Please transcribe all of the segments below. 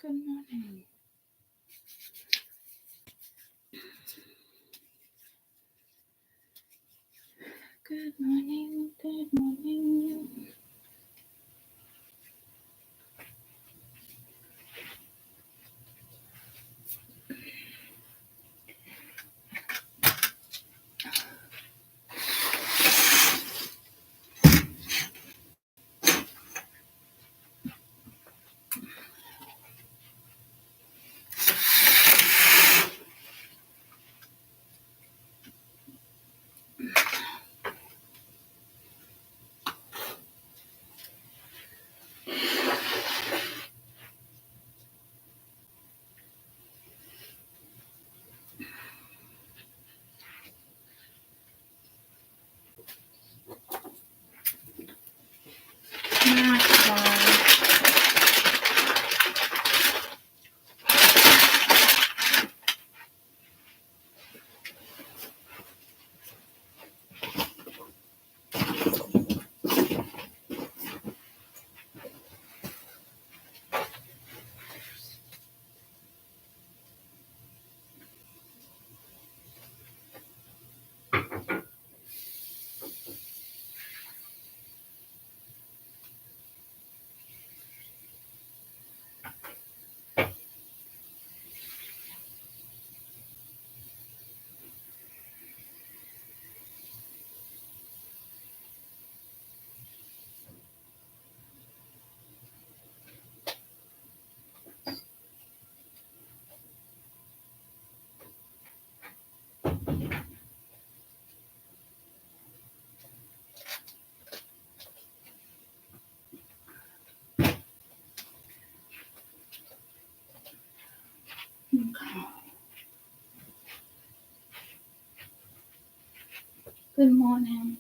Good morning. Good morning. Good morning. Good morning.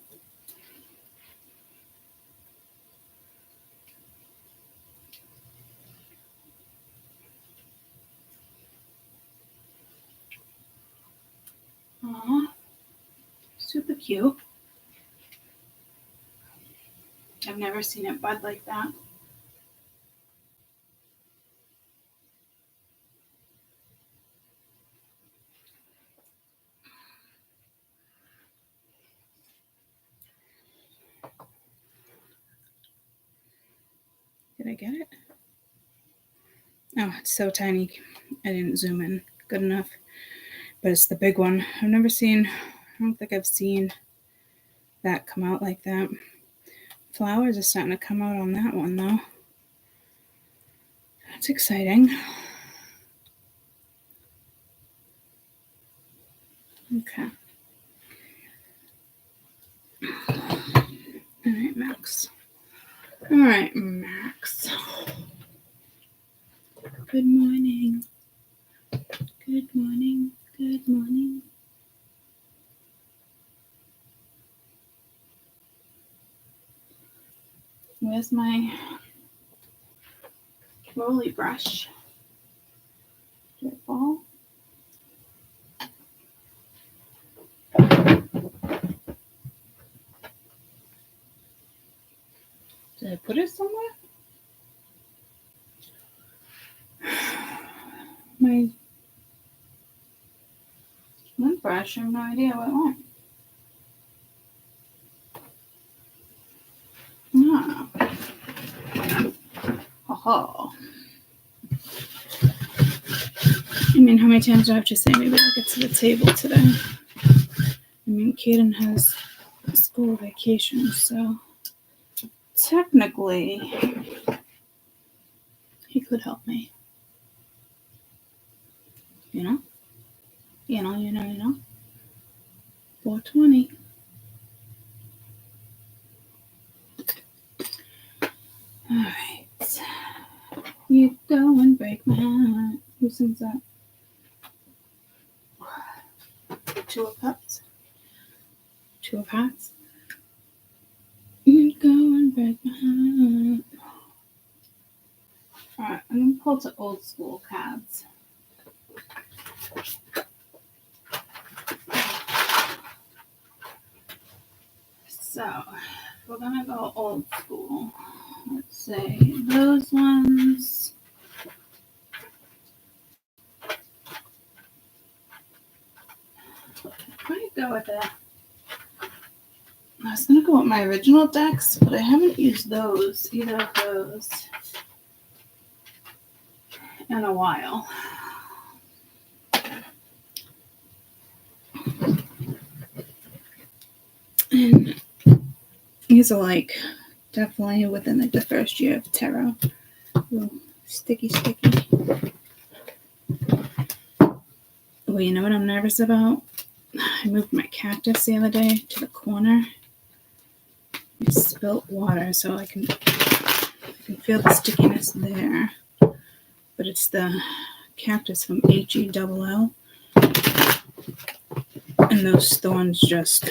Aw, super cute. I've never seen it bud like that. Did I get it? Oh, it's so tiny. I didn't zoom in good enough. But it's the big one. I don't think I've seen that come out like that. Flowers are starting to come out on that one though. That's exciting. Okay. All right, Max. All right, Max. Good morning. Good morning. Good morning. Where's my rolly brush? Did it fall? Did I put it somewhere? My lint brush, I have no idea what it went. Ah. Oh. I mean, how many times do I have to say maybe I'll get to the table today? I mean, Kaden has a school vacation, so technically he could help me. You know? 420. All right. You go and break my heart. Who sings that? Two of Cups. Two of Hearts. You go and break my heart. All right, I'm gonna pull to old school cards. So we're gonna go old school. Let's say those ones. go with it. I was going to go with my original decks, but I haven't used those, either of those, in a while. And these are like definitely within like the first year of tarot. Ooh, sticky. Well, you know what I'm nervous about? I moved my cactus the other day to the corner. I spilt water, so I can feel the stickiness there. But it's the cactus from HELL. And those thorns just,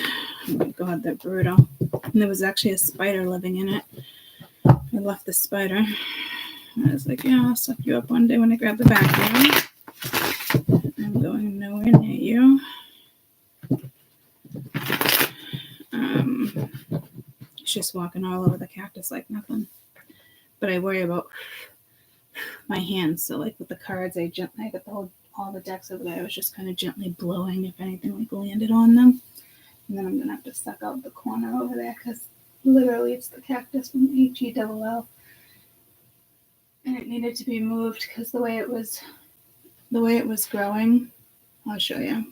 oh my God, they're brutal. And there was actually a spider living in it. I left the spider. I was like, yeah, I'll suck you up one day when I grab the vacuum. I'm going nowhere near you. It's just walking all over the cactus like nothing. But I worry about my hands. So like with the cards, I got all the decks over there. I was just kind of gently blowing if anything like landed on them. And then I'm going to have to suck out the corner over there because literally it's the cactus from HELL. And it needed to be moved because the way it was growing, I'll show you.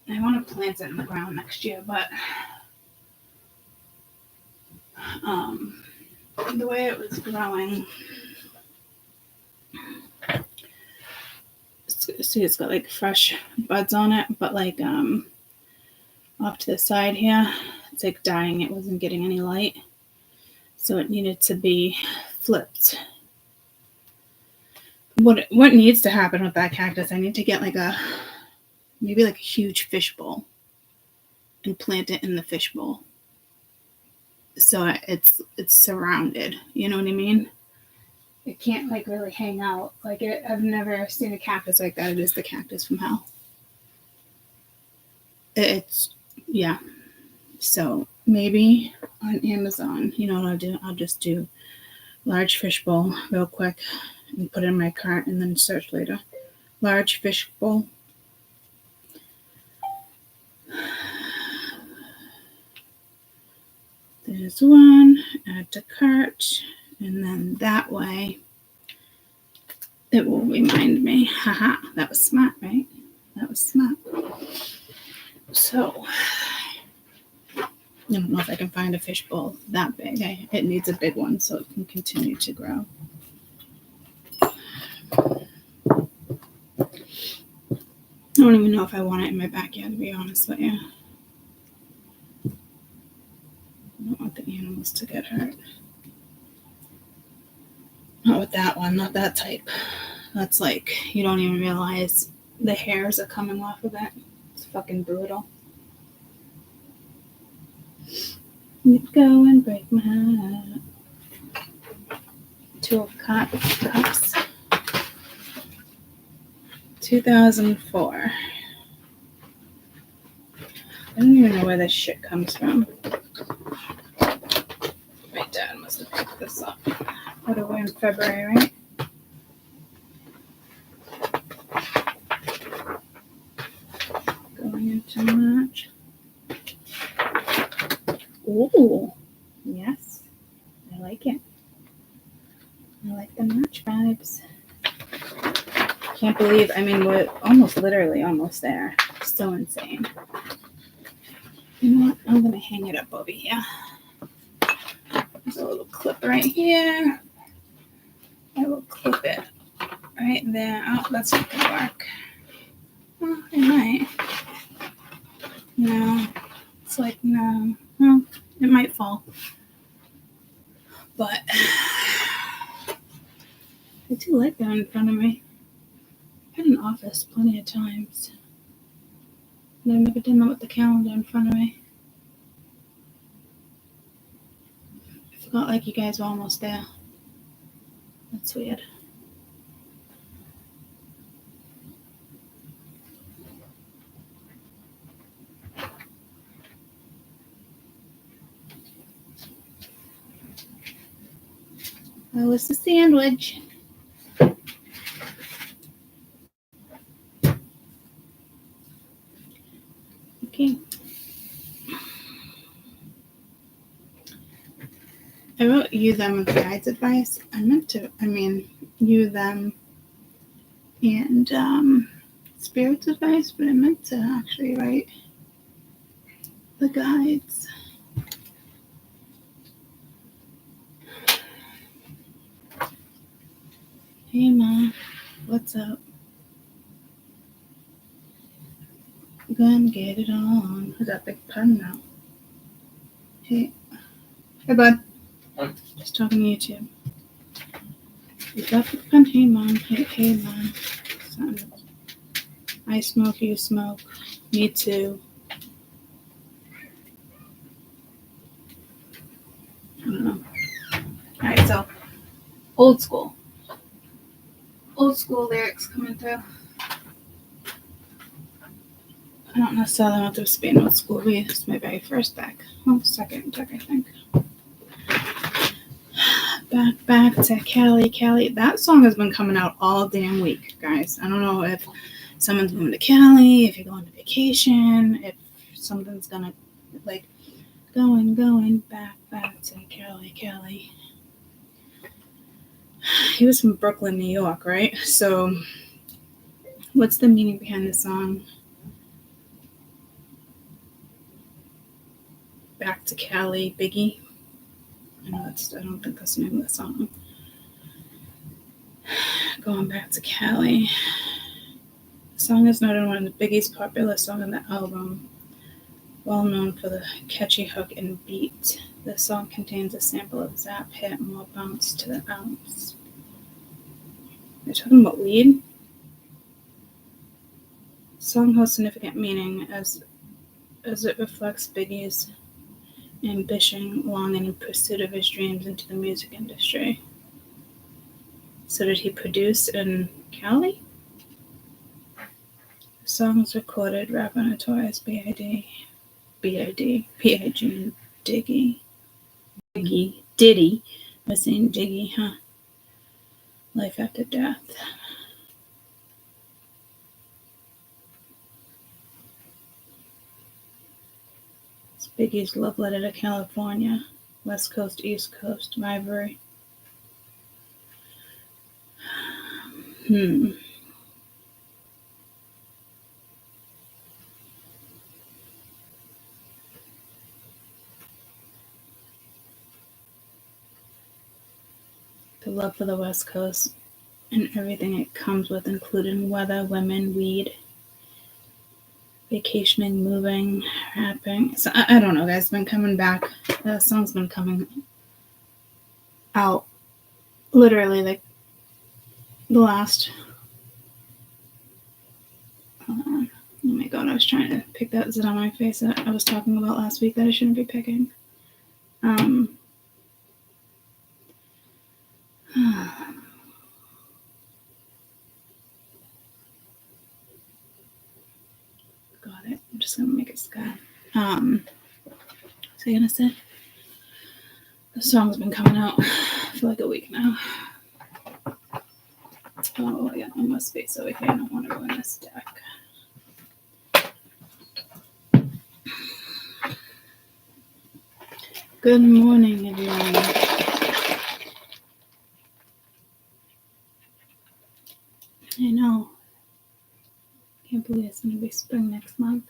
I want to plant it in the ground next year, but the way it was growing, see, it's got like fresh buds on it, but like off to the side here, it's like dying. It wasn't getting any light, so it needed to be flipped. What needs to happen with that cactus? I need to get like maybe like a huge fishbowl and plant it in the fishbowl, so it's surrounded. You know what I mean? It can't like really hang out. Like I've never seen a cactus like that. It is the cactus from hell. Yeah. So maybe on Amazon, you know what I'll do? I'll just do large fishbowl real quick and put it in my cart and then search later. Large fishbowl. There's one. Add to cart. And then that way, it will remind me. Haha, that was smart, right? That was smart. So, I don't know if I can find a fishbowl that big. It needs a big one so it can continue to grow. I don't even know if I want it in my backyard, to be honest with you. I don't want the animals to get hurt. Not with that one, not that type. That's like, you don't even realize the hairs are coming off of it. It's fucking brutal. You'd go and break my heart. 2 of Cups. 2004. I don't even know where this shit comes from. My dad must have picked this up. What are we in February, right? Going into March. Ooh, yes. I like it. I like the March vibes. Can't believe, we're literally almost there. So insane. You know what? I'm going to hang it up over here. There's a little clip right here. I will clip it right there. Oh, that's not going to work. Oh, it might. No. It's like, no. Well, it might fall. But I do like that in front of me. I've had an office plenty of times. But I've never done that with the calendar in front of me. I forgot like you guys were almost there. That's weird. How was the sandwich? I wrote you, them, and guides advice. I meant to, you, them, and spirits advice, but I meant to actually write the guides. Hey, Ma, what's up? Gonna get it on. I got big pen now. Hey, bud. Hi. Just talking to you too. You got big pen? Hey, Mom. Hey, Mom. Son. I smoke, you smoke. Me too. I don't know. Alright, so old school lyrics coming through. I don't necessarily want this to be an old school read. This is my very first deck. Oh, second deck, I think. Back to Cali. That song has been coming out all damn week, guys. I don't know if someone's moving to Cali, if you're going to vacation, if something's gonna, like, going back to Cali. He was from Brooklyn, New York, right? So what's the meaning behind the song? Back to Cali, Biggie. I don't think that's the name of the song. Going back to Cali. The song is noted one of the Biggie's popular songs on the album, well known for the catchy hook and beat. The song contains a sample of Zap Hit, More Bounce to the Ounce. They're talking about weed? The song holds significant meaning as it reflects Biggie's ambition, longing, and pursuit of his dreams into the music industry. So did he produce in Cali? The song was recorded rapping Notorious B.I.G. and Diddy was saying Diggy, huh? Life after death. It's Biggie's love letter to California, West Coast, East Coast rivalry. The love for the West Coast and everything it comes with, including weather, women, weed, vacationing, moving, rapping. So I don't know, guys. It's been coming back. The song's been coming out literally like the last. Oh my god, I was trying to pick that zit on my face that I was talking about last week that I shouldn't be picking. Got it. I'm just gonna make it sky. What's I gonna say? The song's been coming out for like a week now. Oh, I got more space over here. I don't want to ruin this deck. Good morning, everyone. I know. Can't believe it's going to be spring next month.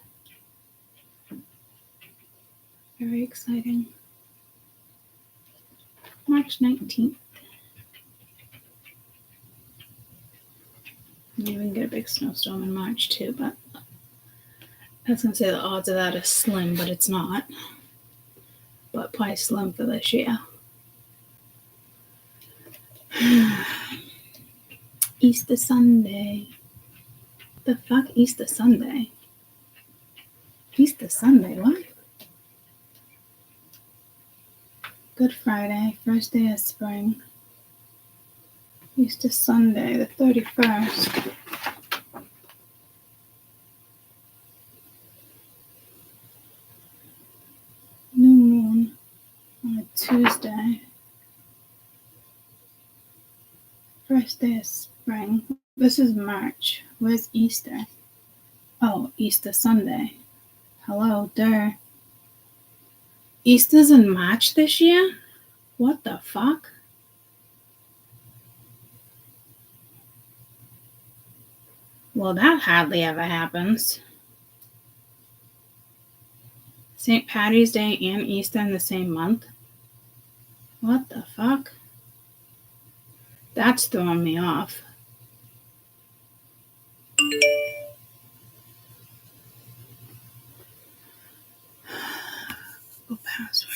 Very exciting. March 19th. Maybe we can get a big snowstorm in March too, but I was going to say the odds of that are slim, but it's not. But probably slim for this year. Easter Sunday. The fuck? Easter Sunday? Easter Sunday, what? Good Friday, first day of spring. Easter Sunday, the 31st. New moon on a Tuesday. First day of spring. This is March. Where's Easter? Oh, Easter Sunday. Hello, duh. Easter's in March this year? What the fuck? Well, that hardly ever happens. St. Patty's Day and Easter in the same month? What the fuck? That's throwing me off. Oh, password.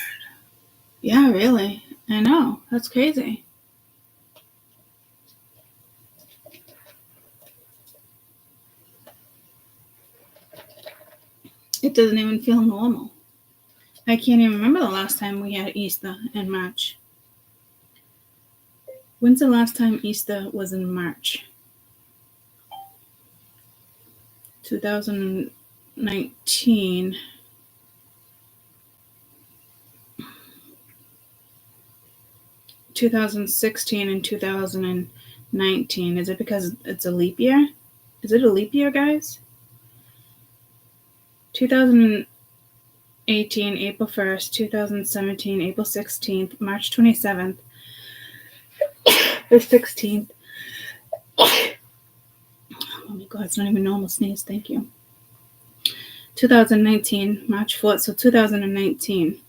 Yeah, really. I know. That's crazy. It doesn't even feel normal. I can't even remember the last time we had Easter in March. When's the last time Easter was in March? 2019. 2016 and 2019. Is it because it's a leap year? Is it a leap year, guys? 2018, April 1st, 2017, April 16th, March 27th, the 16th. Oh my God, it's not even normal sneeze. Thank you. 2019, March 4th, so 2019.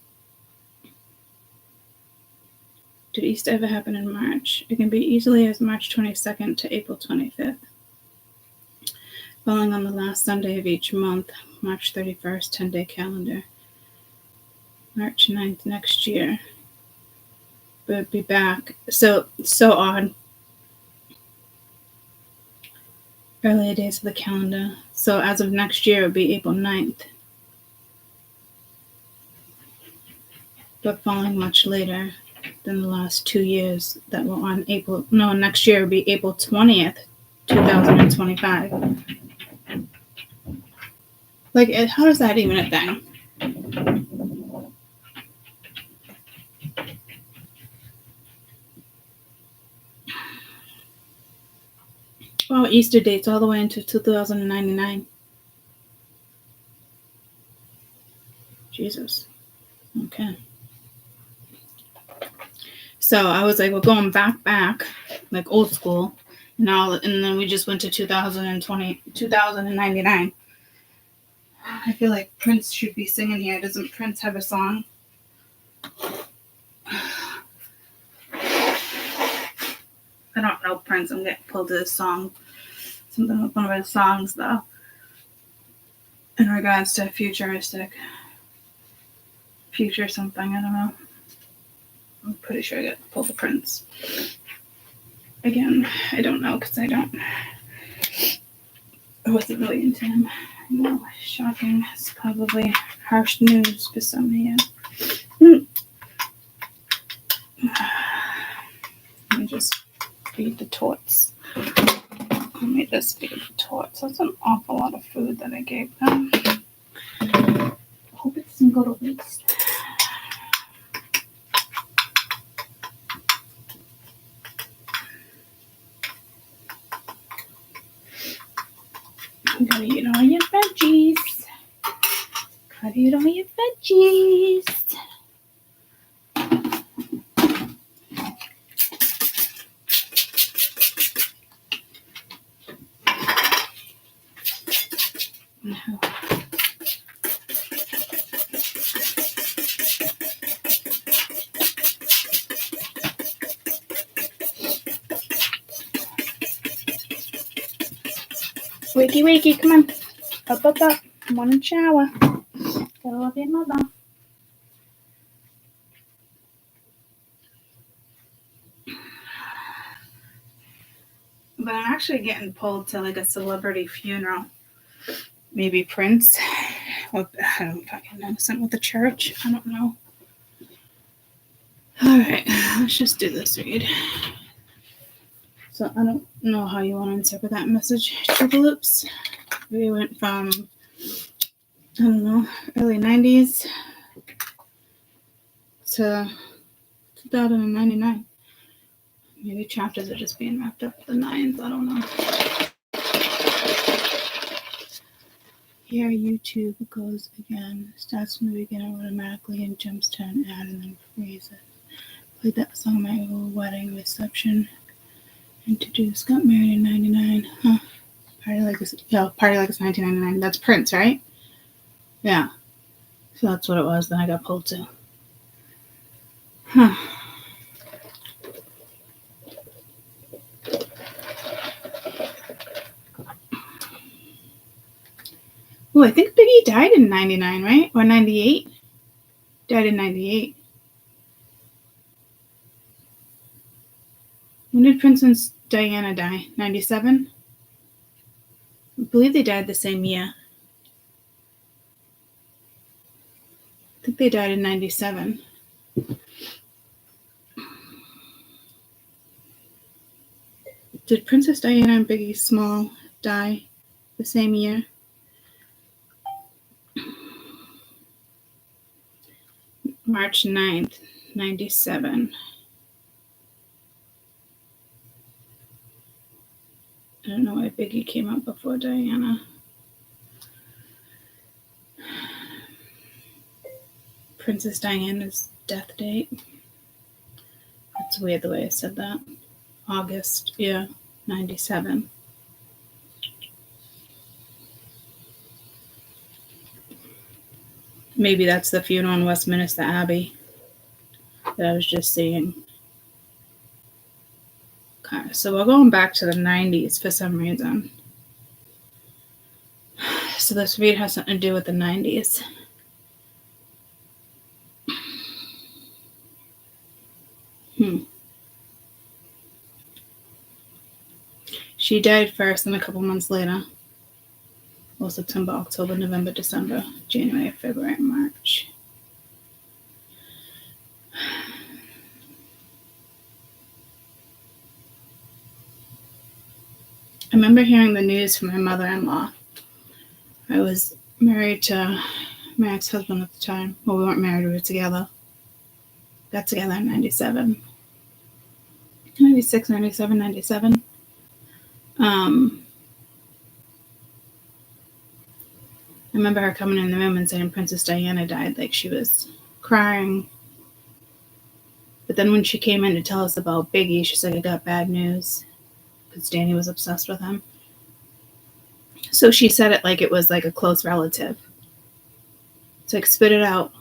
Did Easter ever happen in March? It can be easily as March 22nd to April 25th. Falling on the last Sunday of each month, March 31st, 10-day calendar. March 9th next year. But be back. So odd. Earlier days of the calendar. So as of next year, it would be April 9th. But falling much later than the last 2 years that were on April. No, next year would be April 20th, 2025. Like, how is that even a thing? Wow, Easter dates all the way into 2099. Jesus. Okay. So I was like, we're going back, like old school, and then we just went to 2099. I feel like Prince should be singing here. Doesn't Prince have a song? I don't know Prince. I'm getting pulled to this song. Something with one of his songs, though. In regards to future something, I don't know. I'm pretty sure I got pulled to Prince. Again, I don't know because I wasn't really into him. I know, shocking. It's probably harsh news for some here. Let me just feed the torts. That's an awful lot of food that I gave them. I hope it doesn't go to waste. You gotta eat all your veggies. Gotta eat all your veggies. Wakey, come on. Up. Come on and shower. Gotta love your mother. But I'm actually getting pulled to like a celebrity funeral. Maybe Prince. Or, I don't fucking know. Something with the church. I don't know. Alright, let's just do this read. So I don't know how you want to interpret that message. Triple loops. We went from, I don't know, early 90s to 2099. Maybe chapters are just being wrapped up the 9s. I don't know. Here YouTube goes again. Starts from the beginning automatically and jumps to an ad and then freezes. Played that song at my wedding reception. Introduced, got married in 99. Huh. Party Like It's 1999. That's Prince, right? Yeah. So that's what it was. Then I got pulled to. Huh. Oh, I think Biggie died in 99, right? Or 98? Died in 98. When did Princess Diana die? 97? I believe they died the same year. I think they died in 97. Did Princess Diana and Biggie Small die the same year? March 9th, 97. I don't know why Biggie came up before Diana. Princess Diana's death date. That's weird the way I said that. August, 97. Maybe that's the funeral in Westminster Abbey that I was just seeing. Okay, so we're going back to the 90s for some reason. So this read has something to do with the 90s. She died first, and a couple months later. Well, September, October, November, December, January, February, March. I remember hearing the news from my mother-in-law. I was married to my ex-husband at the time. Well, we weren't married, we were together. Got together in 97. 96, 97, 97. I remember her coming in the room and saying Princess Diana died, like she was crying. But then when she came in to tell us about Biggie, she said, I got bad news, because Danny was obsessed with him. So she said it like it was like a close relative. It's like, spit it out.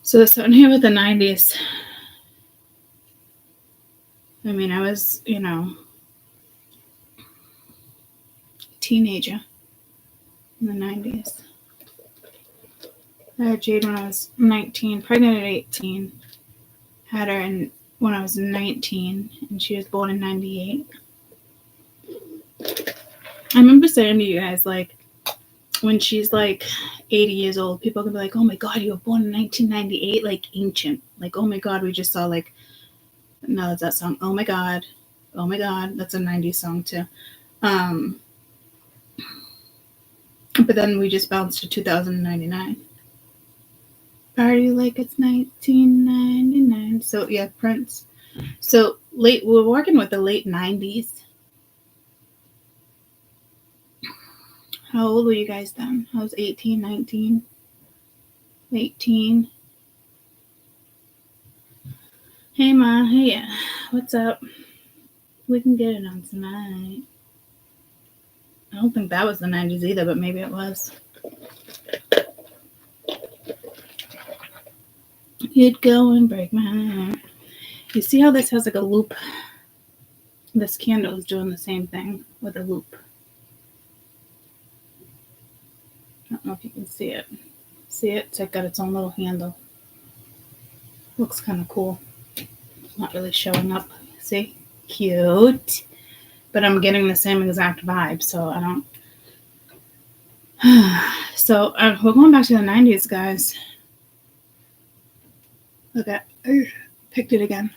So there's something here with the 90s. I mean, I was, teenager in the 90s. I had Jade when I was 19, pregnant at 18. Had her when I was 19, and she was born in 98. I remember saying to you guys, like, when she's like 80 years old, people can be like, oh my God, you were born in 1998, like ancient. Like, oh my God, we just saw like, no, that's that song. Oh my God, that's a 90s song too. But then we just bounced to 2099. Party like it's 1999. So yeah, Prince. So we're working with the late 90s. How old were you guys then? I was 18, 19, 18. Hey Ma, hey, what's up? We can get it on tonight. I don't think that was the 90s either, but maybe it was. You'd go and break my heart. You see how this has like a loop? This candle is doing the same thing with a loop. I don't know if you can see it. See it? It's like got its own little handle. Looks kind of cool. It's not really showing up. See? Cute. But I'm getting the same exact vibe, so I don't. So we're going back to the 90s, guys. Okay, I picked it again.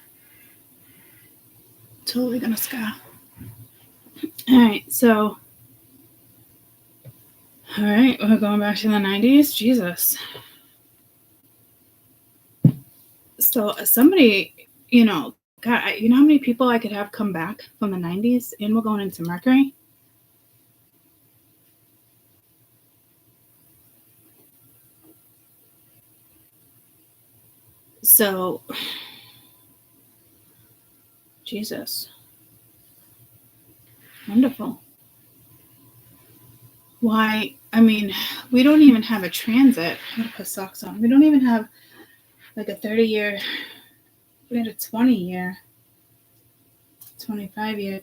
Totally gonna scar. Alright, so. Alright, we're going back to the 90s. Jesus. So somebody, God, you know how many people I could have come back from the 90s? And we're going into Mercury. So, Jesus. Wonderful. Why? I mean, we don't even have a transit. I'm gonna put socks on. We don't even have like a 30-year. We had a 20-year, 25-year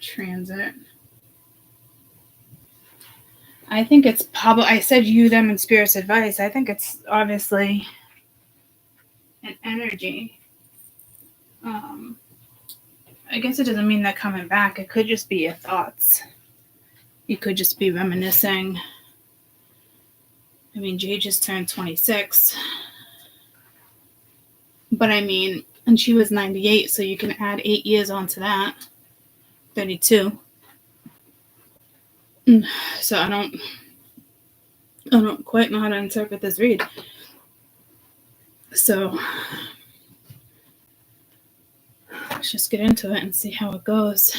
transit. I think it's probably, I said you, them, and Spirit's advice. I think it's obviously an energy. I guess it doesn't mean they're coming back. It could just be your thoughts. You could just be reminiscing. I mean, Jay just turned 26. But I mean, and she was 98, so you can add 8 years onto that. 32. So I don't quite know how to interpret this read. So let's just get into it and see how it goes.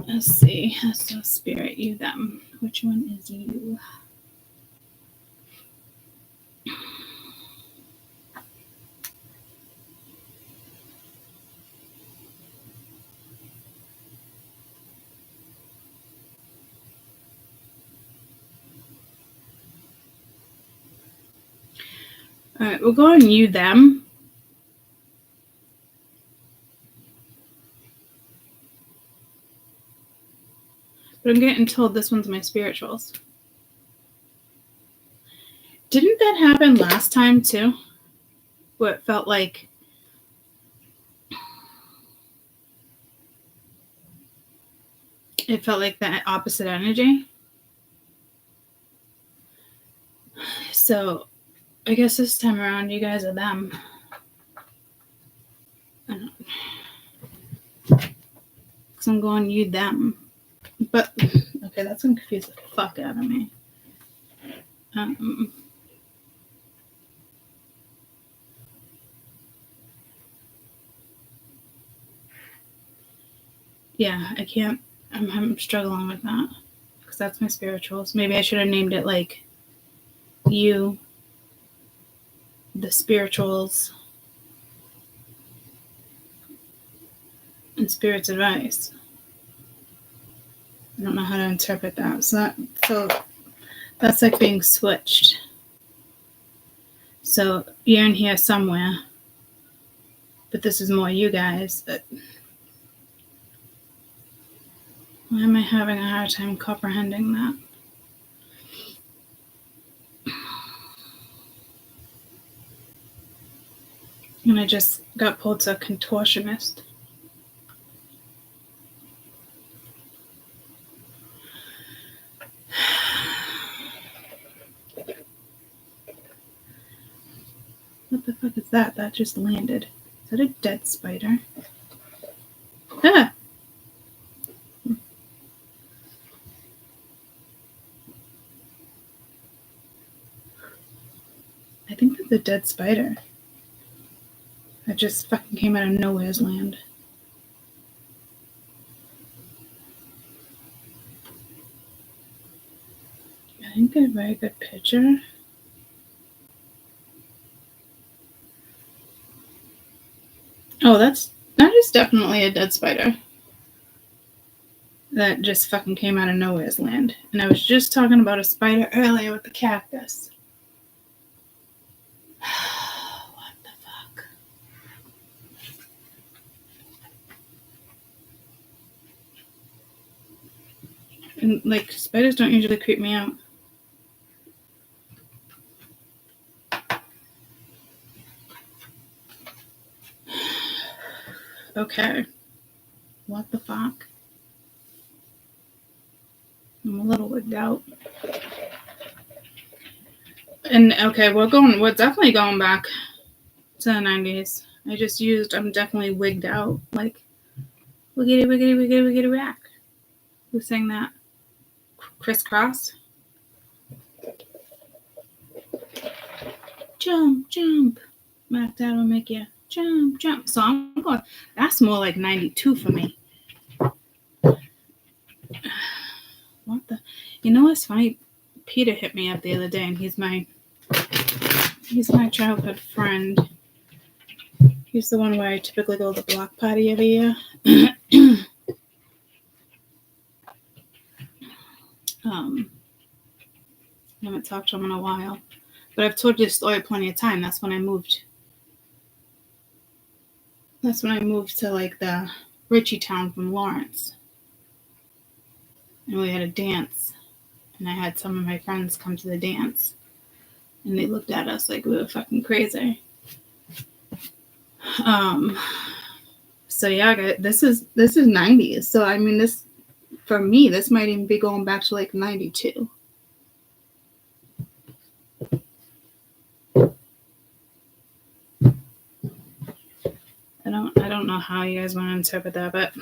Let's see. So Spirit, you, them. Which one is you? All right, we'll go on you, them. But I'm getting told this one's my spirituals. Didn't that happen last time too? Where it felt like that opposite energy. So I guess this time around you guys are them. Because I'm going you, them. But, okay, that's going to confuse the fuck out of me. Yeah, I can't, I'm struggling with that. Because that's my spirituals. Maybe I should have named it like you, the spirituals, and Spirit's advice. I don't know how to interpret that. So that's like being switched. So you're in here somewhere, but this is more you guys. But why am I having a hard time comprehending that? And I just got pulled to a contortionist. What the fuck is that? That just landed. Is that a dead spider? Ah! I think that's a dead spider. That just fucking came out of nowhere's land. I didn't get a very good picture. Oh, that is definitely a dead spider. That just fucking came out of nowhere's land. And I was just talking about a spider earlier with the cactus. What the fuck? And like, spiders don't usually creep me out. Okay. What the fuck? I'm a little wigged out. And okay, we're definitely going back to the 90s. I'm definitely wigged out. Like, wiggity, wiggity, wiggity, wiggity, whack. Who sang that? Crisscross? Jump, jump. Mac, that'll make you jump, jump. So I'm going, that's more like 92 for me. What the? You know what's funny? Peter hit me up the other day, and he's my He's my childhood friend. He's the one where I typically go to the block party every year. I haven't talked to him in a while. But I've told you this story plenty of time. That's when I moved. That's when I moved to like the Richie town from Lawrence. And we had a dance. And I had some of my friends come to the dance. And they looked at us like we were fucking crazy. So yeah, this is 90s. So I mean, this, for me, this might even be going back to like 92. I don't know how you guys want to interpret that, but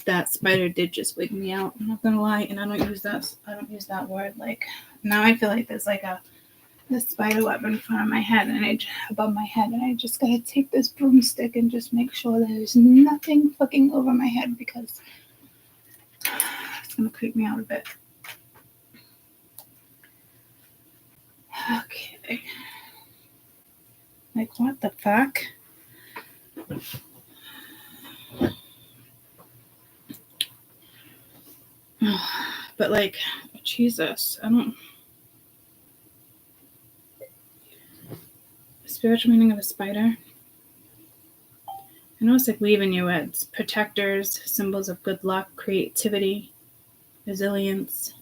that spider did just wig me out. I'm not gonna lie, and I don't use that word. Like, now I feel like there's like this spider web in front of my head and above my head, and I just gotta take this broomstick and just make sure there's nothing fucking over my head, because it's gonna creep me out a bit. Okay. Like, what the fuck? But like, Jesus, I don't. Spiritual meaning of a spider. I know it's like weaving you. It's protectors, symbols of good luck, creativity, resilience.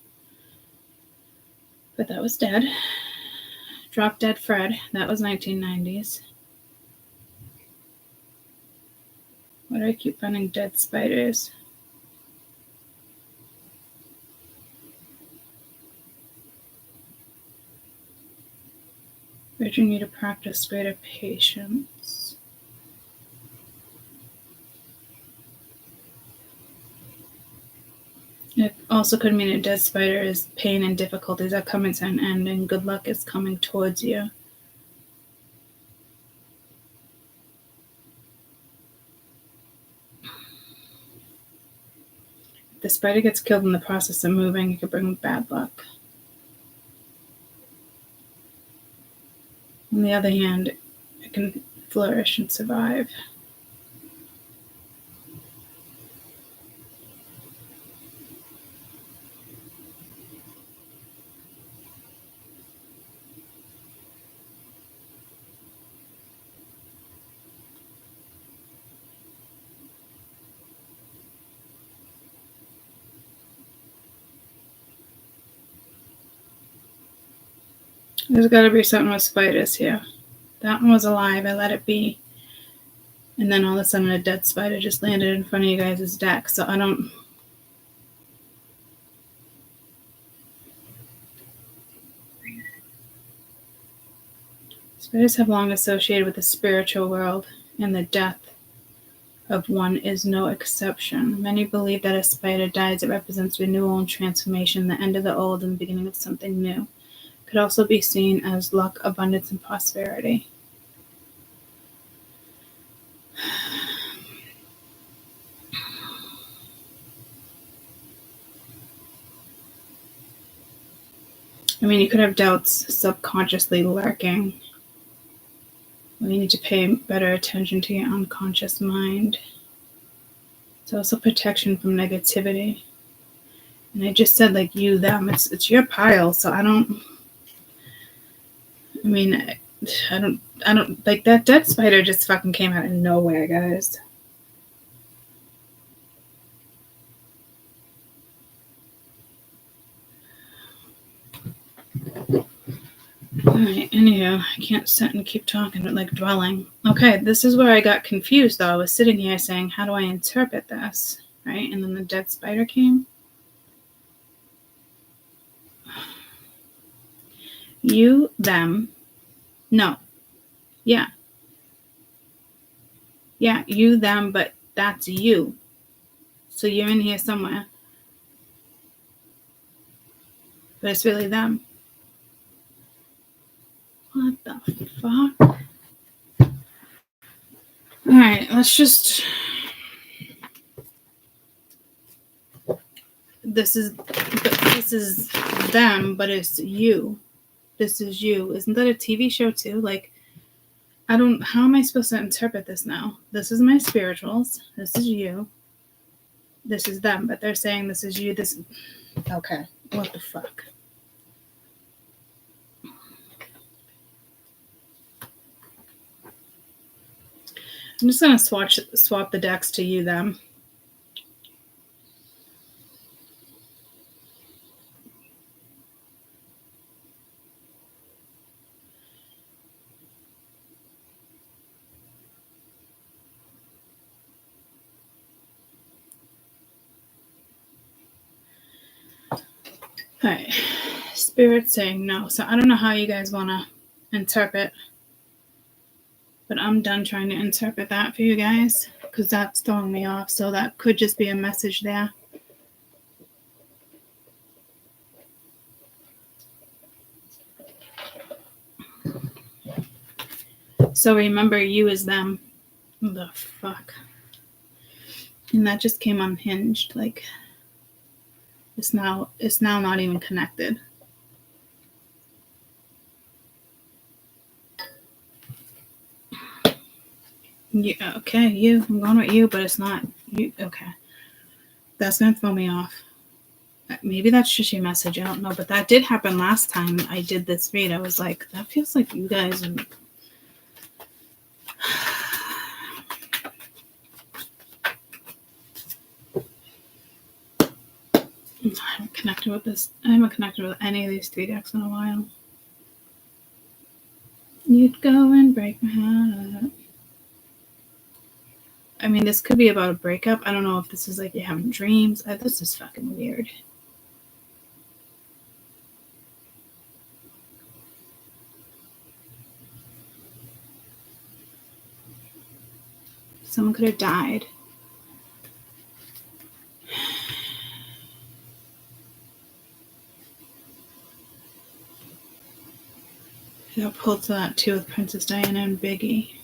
But that was dead. Drop Dead Fred. That was 1990s. Why do I keep finding dead spiders? Urging you to practice greater patience. It also could mean a dead spider is pain and difficulties are coming to an end, and good luck is coming towards you. If the spider gets killed in the process of moving, it could bring bad luck. On the other hand, it can flourish and survive. There's got to be something with spiders here. That one was alive. I let it be. And then all of a sudden a dead spider just landed in front of you guys' deck. So I don't... Spiders have long associated with the spiritual world, and the death of one is no exception. Many believe that a spider dies, it represents renewal and transformation, the end of the old and the beginning of something new. It could also be seen as luck, abundance, and prosperity. I mean, you could have doubts subconsciously lurking. Well, you need to pay better attention to your unconscious mind. It's also protection from negativity. And I just said, like, you, them. It's your pile, so I don't like, that dead spider just fucking came out of nowhere, guys. Alright, anyhow, I can't sit and keep talking, but like dwelling. Okay, this is where I got confused, though. I was sitting here saying, how do I interpret this? Right? And then the dead spider came. You, them. No. Yeah. Yeah, you, them, but that's you. So you're in here somewhere. But it's really them. What the fuck? Alright, let's just... This is them, but it's you. This is you. Isn't that a TV show too? Like, how am I supposed to interpret this now? This is my spirituals. This is you. This is them, but they're saying this is you. Okay. What the fuck? I'm just going to swap the decks to you, them. All right. Spirit saying no. So I don't know how you guys want to interpret, but I'm done trying to interpret that for you guys because that's throwing me off. So that could just be a message there. So remember, you is them. The fuck? And that just came unhinged. Like, it's now not even connected. Yeah, okay, you. I'm going with you, but it's not you. Okay. That's going to throw me off. Maybe that's just your message. I don't know. But that did happen last time I did this read. I was like, that feels like you guys are... I haven't connected with this. I haven't connected with any of these 3 decks in a while. You'd go and break my heart. I mean, this could be about a breakup. I don't know if this is like you're having dreams. This is fucking weird. Someone could have died. I'll pull to that too with Princess Diana and Biggie.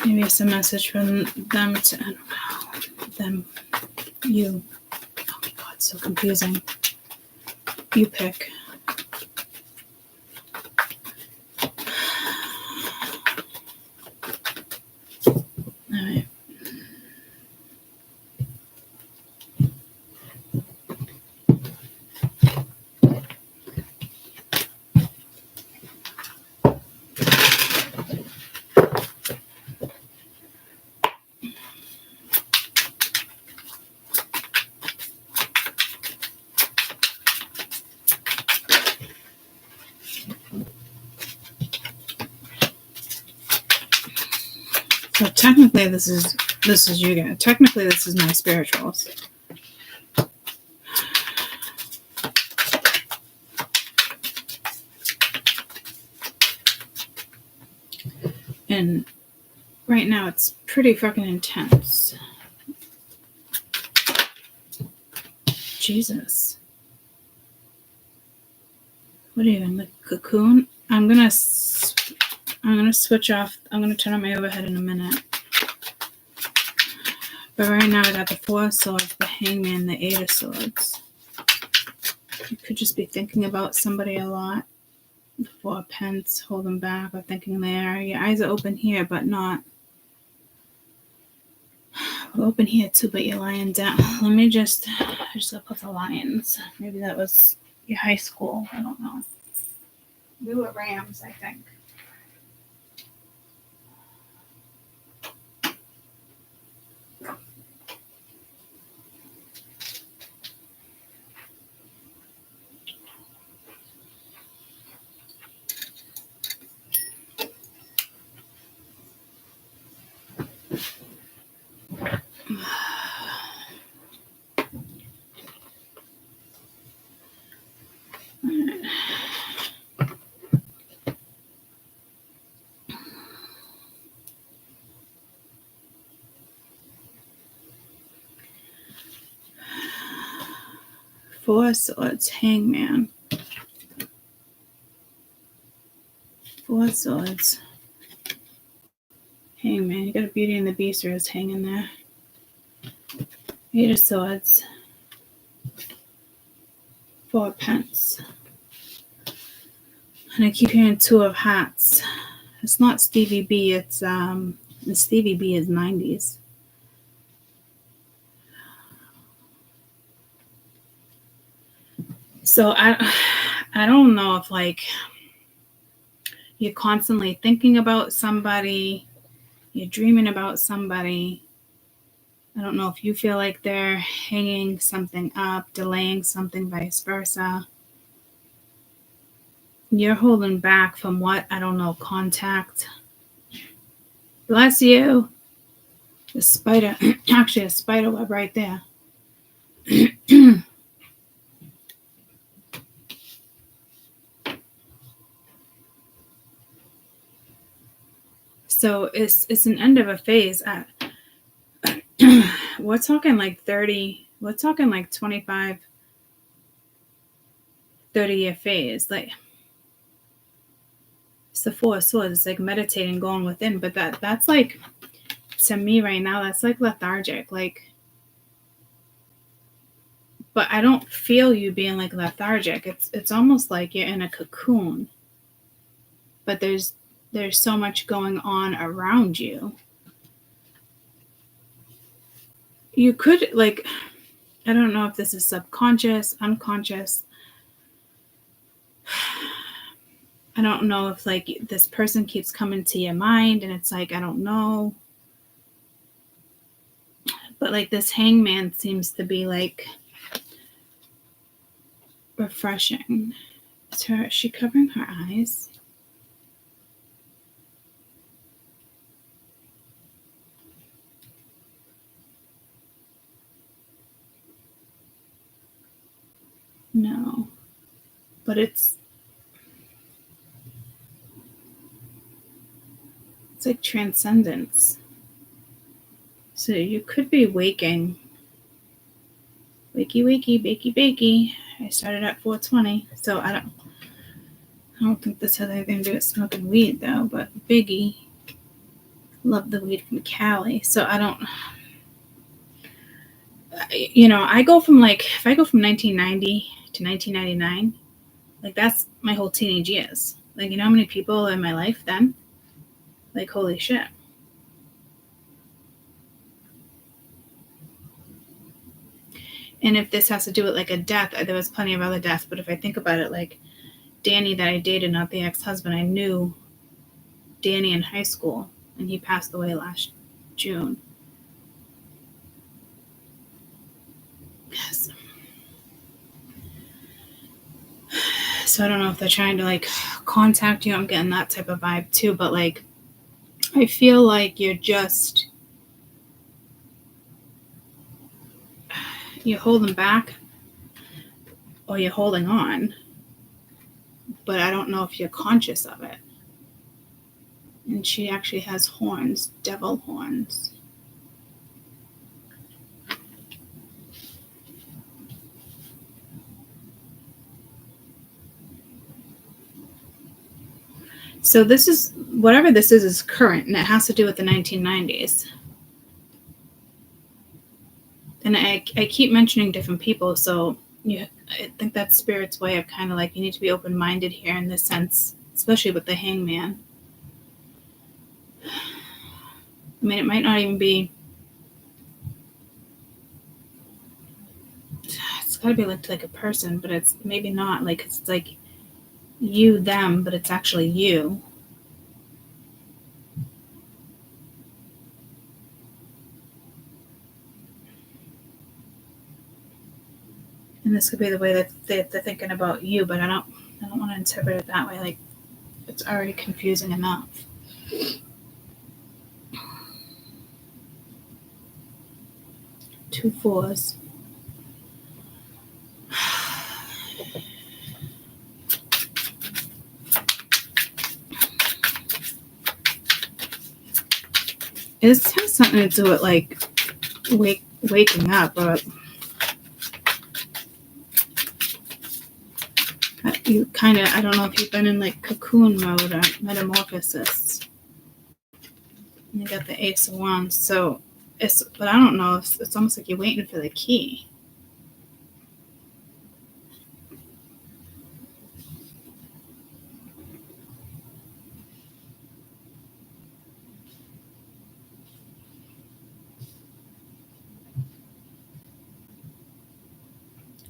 Maybe it's a message from them to, I don't know, them, you. Oh my God, so confusing. You pick. All right. So technically, this is you guys. Technically, this is my spirituals. And right now, it's pretty fucking intense. Jesus. What are you in the cocoon? I'm gonna switch off. I'm gonna turn on my overhead in a minute. But right now I got the 4 of Swords, the Hangman, the 8 of Swords. You could just be thinking about somebody a lot. The 4 of Pence, holding back or thinking there. Your eyes are open here, but not. Open here too, but you're lying down. I just gotta put the lions. Maybe that was your high school. I don't know. We were Rams, I think. Four of Swords, Hangman. 4 of Swords, Hangman. You got a Beauty and the Beast or is hanging there. 8 of Swords, 4 of Pence. And I keep hearing Two of Hats. It's not Stevie B. It's Stevie B is 90s. So I don't know if like you're constantly thinking about somebody, you're dreaming about somebody. I don't know if you feel like they're hanging something up, delaying something, vice versa. You're holding back from what? I don't know, contact. Bless you. The spider, actually a spider web right there. So it's an end of a phase. We're talking like 30, we're talking like 25, 30-year phase. Like, it's the Four of Swords. It's like meditating, going within. But that's like, to me right now, that's like lethargic. Like, but I don't feel you being like lethargic. It's almost like you're in a cocoon. But there's so much going on around you. You could, like, I don't know if this is subconscious, unconscious. I don't know if like this person keeps coming to your mind and it's like, I don't know. But like this hangman seems to be like refreshing. Is she covering her eyes? No. But it's like transcendence. So you could be waking. Wakey, wakey, bakey, bakey. I started at 4:20, so I don't think this has anything to do with smoking weed though. But Biggie, love the weed from Cali. So I don't. I go from like, if I go from 1990 to 1999, like that's my whole teenage years. Like, you know how many people in my life then? Like, holy shit. And if this has to do with like a death, there was plenty of other deaths. But if I think about it, like Danny that I dated, not the ex-husband, I knew Danny in high school, and he passed away last June. Yes. So I don't know if they're trying to like contact you. I'm getting that type of vibe too. But like, I feel like you're holding back or you're holding on. But I don't know if you're conscious of it. And she actually has horns, devil horns. So this is, whatever this is current, and it has to do with the 1990s. And I keep mentioning different people, so I think that's Spirit's way of kind of like, you need to be open-minded here in this sense, especially with the hangman. I mean, it might not even be, it's got to be linked to like a person, but it's maybe not. Like, it's like you, them, but it's actually you. And this could be the way that they're thinking about you, but I don't want to interpret it that way. Like, it's already confusing enough. Two fours. It has something to do with like waking up, or you kind of, I don't know if you've been in like cocoon mode or metamorphosis. You got the Ace of Wands, so but I don't know, it's almost like you're waiting for the key.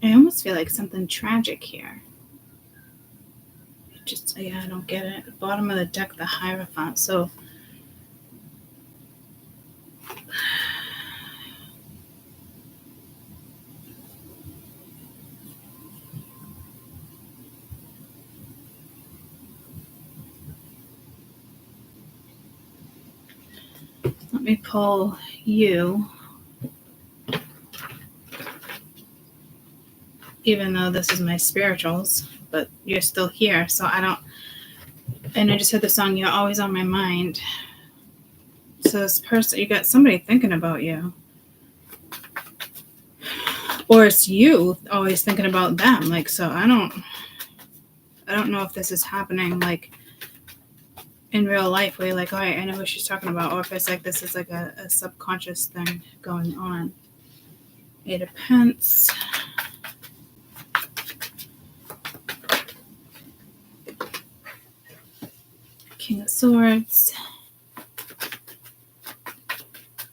I almost feel like something tragic here. I don't get it. Bottom of the deck, the Hierophant. So let me pull you. Even though this is my spirituals, but you're still here. So and I just heard the song, You're Always on My Mind. So this person, you got somebody thinking about you. Or it's you always thinking about them. Like, so I don't know if this is happening like in real life where you're like, all right, I know who she's talking about, or if it's like this is like a subconscious thing going on. 8 of Pence. King of Swords.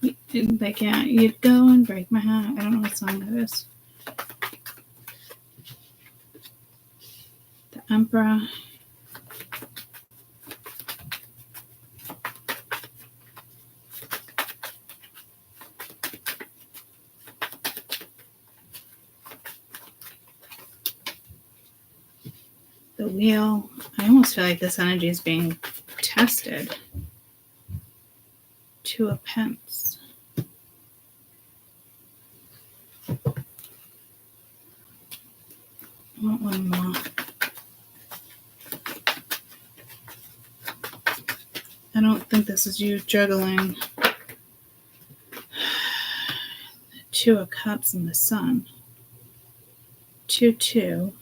Like, yeah, you'd go and break my heart. I don't know what song that is. The Emperor. The Wheel. I almost feel like this energy is being tested. 2 of Pence. I want one more. I don't think this is you juggling 2 of Cups and the Sun. 2, 2.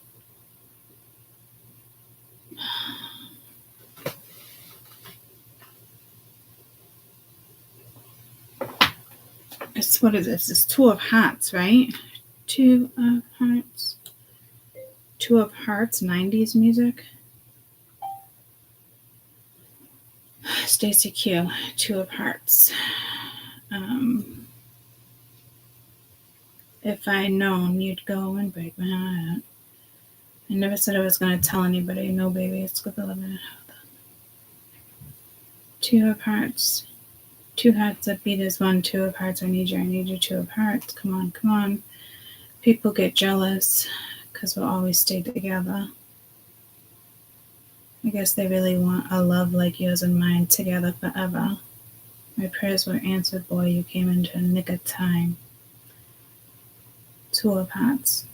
What is this? It's 2 of Hearts, right? 2 of Hearts. 2 of Hearts, 90s music. Stacey Q, 2 of Hearts. If I'd known you'd go and break my heart. I never said I was going to tell anybody. No, baby, it's good to live in it. 2 of Hearts. 2 hearts that beat as one. 2 of Hearts, I need you. 2 of Hearts, come on. People get jealous because we'll always stay together. I guess they really want a love like yours and mine together forever. My prayers were answered, boy. You came into a nick of time. 2 of Hearts.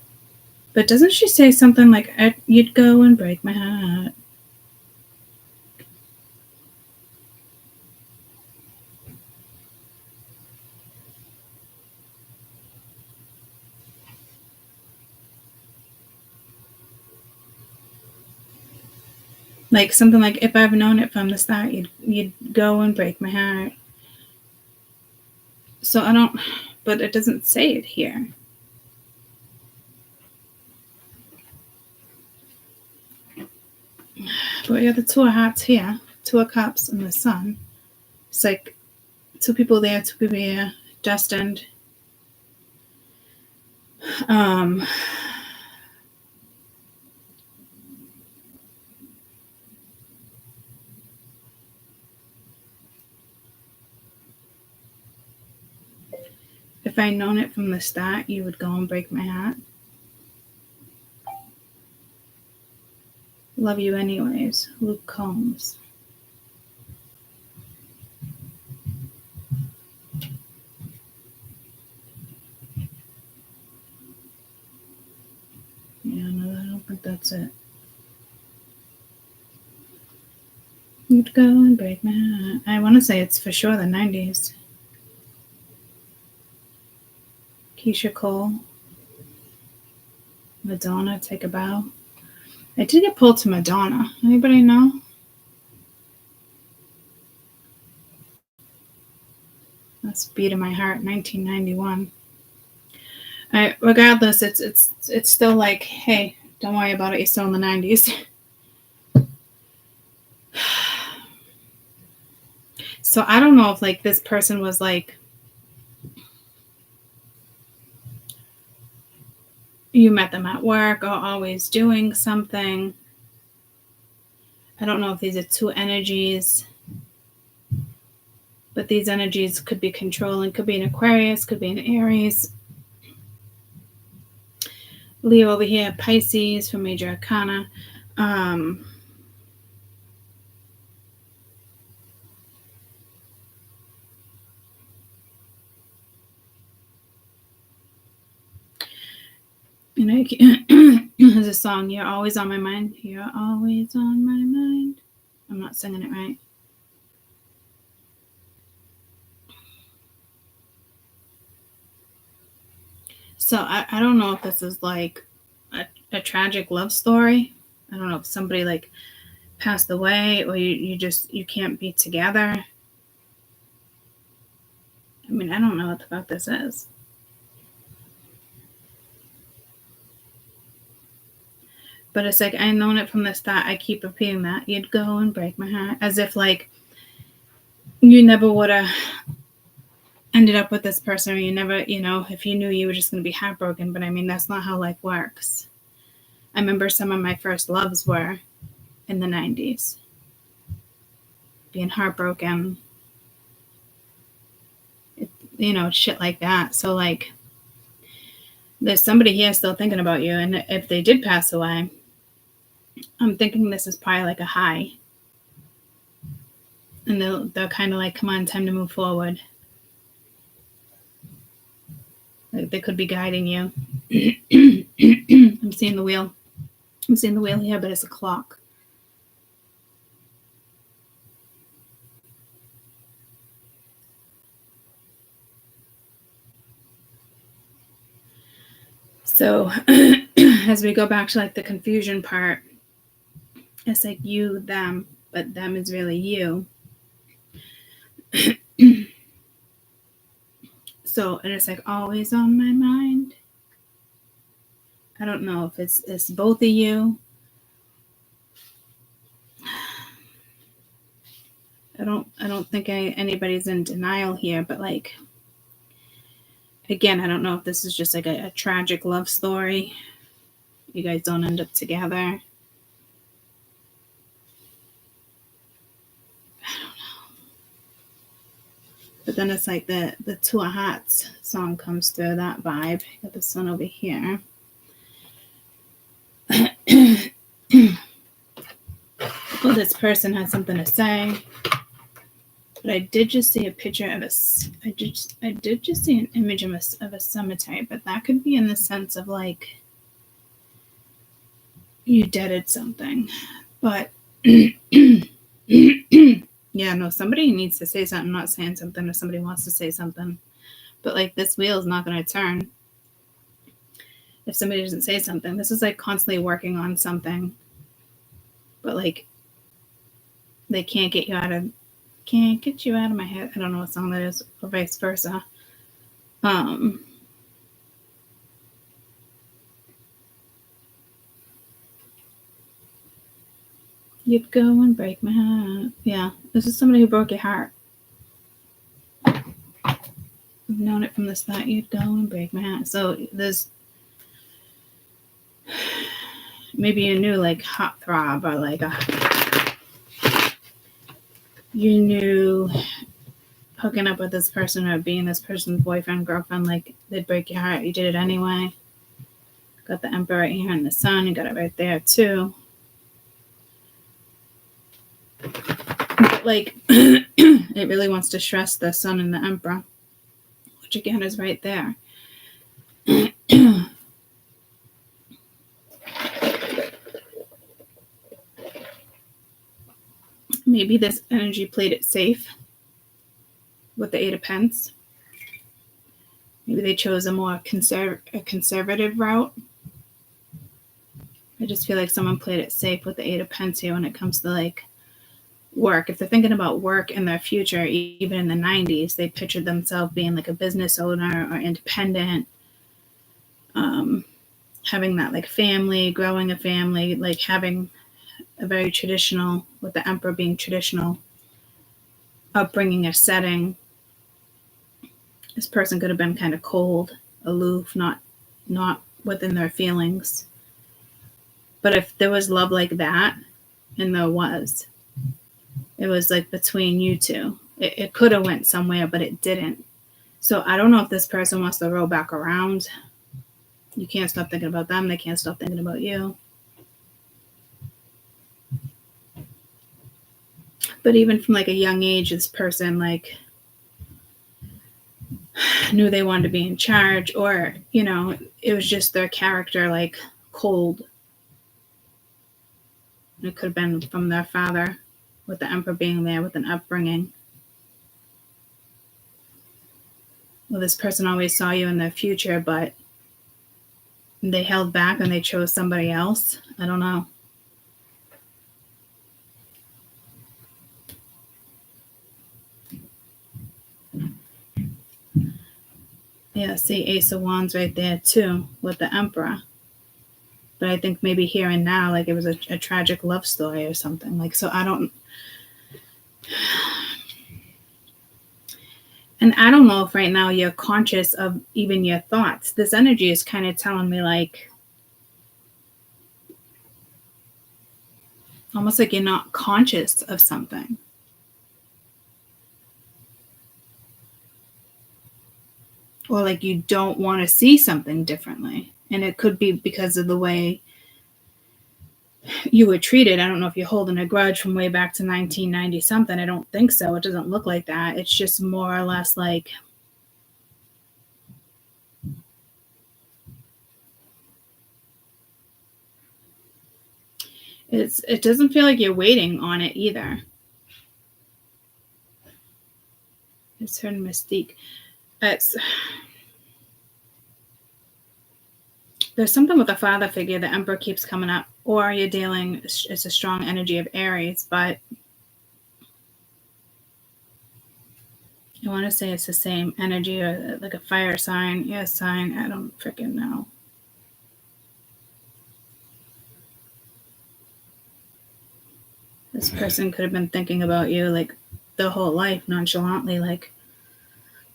But doesn't she say something like, you'd go and break my heart? Like something like, if I've known it from the start, you'd go and break my heart. So I don't, but it doesn't say it here. But we have the 2 of Hearts here, 2 of Cups and the Sun. It's like 2 people there, 2 people here, destined. If I'd known it from the start, you would go and break my heart. Love you anyways. Luke Combs. Yeah, no, I don't think that's it. You'd go and break my heart. I want to say it's for sure the 90s. Keisha Cole. Madonna, Take a Bow. I did get pulled to Madonna. Anybody know? That's Beat in My Heart, 1991. Regardless, it's still like, hey, don't worry about it. You're still in the 90s. So I don't know if like this person was like you met them at work or always doing something. I don't know if these are two energies, but these energies could be controlling, could be an Aquarius, could be an Aries. Leo over here, Pisces for major arcana. You know, there's a song, You're Always on My Mind. You're always on my mind. I'm not singing it right. So I don't know if this is like a tragic love story. I don't know if somebody like passed away or you can't be together. I mean, I don't know what the fuck this is. But it's like, I known it from the start. I keep repeating that. You'd go and break my heart. As if like you never would have ended up with this person, or you never, if you knew, you were just going to be heartbroken. But I mean, that's not how life works. I remember some of my first loves were in the 90s. Being heartbroken. Shit like that. So like, there's somebody here still thinking about you. And if they did pass away, I'm thinking this is probably like a high. And they'll kind of like, come on, time to move forward. Like they could be guiding you. I'm seeing the wheel. I'm seeing the wheel here, but it's a clock. So as we go back to like the confusion part, it's like you, them, but them is really you. So, and it's like always on my mind. I don't know if it's both of you. I don't think anybody's in denial here, but like, again, I don't know if this is just like a tragic love story. You guys don't end up together. I don't know. But then it's like the Two of Hearts song comes through, that vibe. Got the sun over here. Well, this person has something to say. But I did just see a picture of I did just see an image of a cemetery, but that could be in the sense of like you deaded something. But yeah, no, somebody needs to say something. I'm not saying something, or somebody wants to say something. But like this wheel is not going to turn if somebody doesn't say something. This is like constantly working on something, but like they can't get you out of my head. I don't know what song that is, or vice versa. You'd go and break my heart. Yeah, this is somebody who broke your heart. I've known it from the start. You'd go and break my heart. So there's maybe you knew like hot throb, or like you knew hooking up with this person or being this person's boyfriend, girlfriend, like they'd break your heart. You did it anyway. Got the Emperor right here and the Sun. You got it right there too. But like it really wants to stress the Sun and the Emperor, which again is right there. Maybe this energy played it safe with the Eight of Pentacles. Maybe they chose a more conservative route. I just feel like someone played it safe with the Eight of Pentacles here when it comes to like work. If they're thinking about work in their future, even in the 90s, they pictured themselves being like a business owner or independent, having that like family, growing a family, like having a very traditional, with the Emperor being traditional upbringing or setting. This person could have been kind of cold, aloof, not within their feelings. But if there was love like that, and there was, it was like between you two. It could have went somewhere, but it didn't. So I don't know if this person wants to roll back around. You can't stop thinking about them. They can't stop thinking about you. But even from like a young age, this person like knew they wanted to be in charge, or, you know, it was just their character, like cold. It could have been from their father, with the Emperor being there, with an upbringing. Well, this person always saw you in their future, but they held back and they chose somebody else. I don't know. Yeah, see Ace of Wands right there too, with the Emperor. But I think maybe here and now, like it was a tragic love story or something. Like, so I don't. And I don't know if right now you're conscious of even your thoughts. This energy is kind of telling me like, almost like you're not conscious of something. Or like you don't want to see something differently. And it could be because of the way you were treated. I don't know if you're holding a grudge from way back to 1990 something. I don't think so. It doesn't look like that. It's just more or less like it doesn't feel like you're waiting on it either. It's her mystique. There's something with the father figure. The Emperor keeps coming up, or you're dealing, it's a strong energy of Aries, but I want to say it's the same energy, or like a fire sign. Yeah, sign. I don't freaking know. This person could have been thinking about you like the whole life, nonchalantly, like,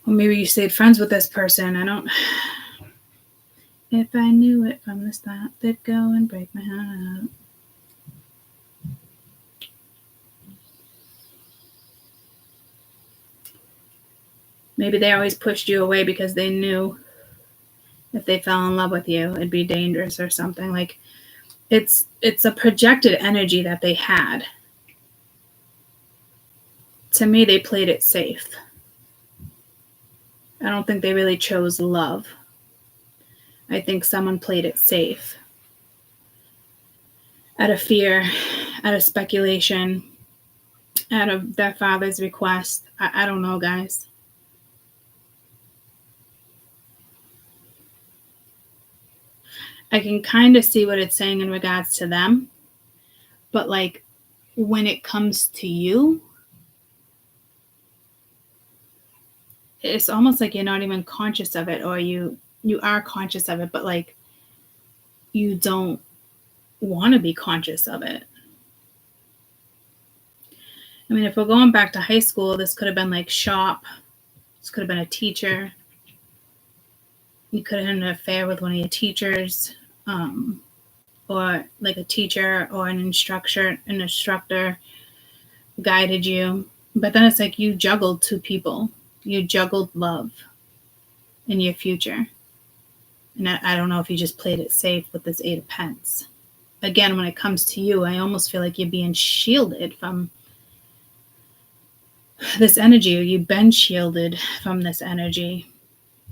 well, maybe you stayed friends with this person. I don't. If I knew it from the start, they'd go and break my heart. Maybe they always pushed you away because they knew if they fell in love with you, it'd be dangerous or something. Like, it's a projected energy that they had. To me, they played it safe. I don't think they really chose love. I think someone played it safe. Out of fear, out of speculation, out of their father's request. I don't know, guys. I can kind of see what it's saying in regards to them. But like when it comes to you, it's almost like you're not even conscious of it, or you are conscious of it, but like you don't want to be conscious of it. I mean, if we're going back to high school, this could have been like shop. This could have been a teacher. You could have had an affair with one of your teachers, or like a teacher or an instructor guided you. But then it's like you juggled two people. You juggled love in your future. And I don't know if you just played it safe with this 8 of Pence. Again, when it comes to you, I almost feel like you're being shielded from this energy, or you've been shielded from this energy.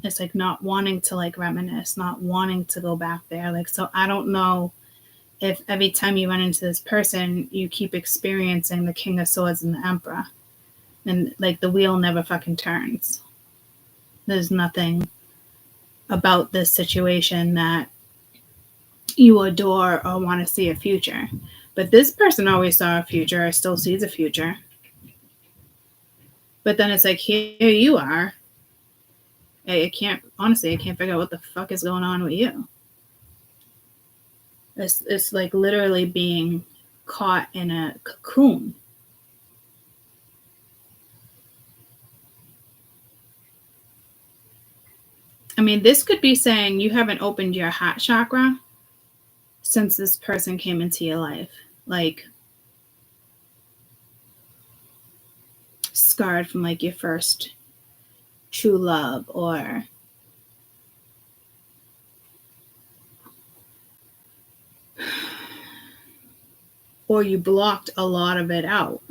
It's like not wanting to like reminisce, not wanting to go back there. Like, so I don't know if every time you run into this person, you keep experiencing the King of Swords and the Emperor. And like the wheel never fucking turns. There's nothing about this situation that you adore or want to see a future. But this person always saw a future, or still sees a future. But then it's like, here you are. I can't figure out what the fuck is going on with you. It's like literally being caught in a cocoon. I mean, this could be saying you haven't opened your heart chakra since this person came into your life. Like, scarred from like your first true love, or you blocked a lot of it out.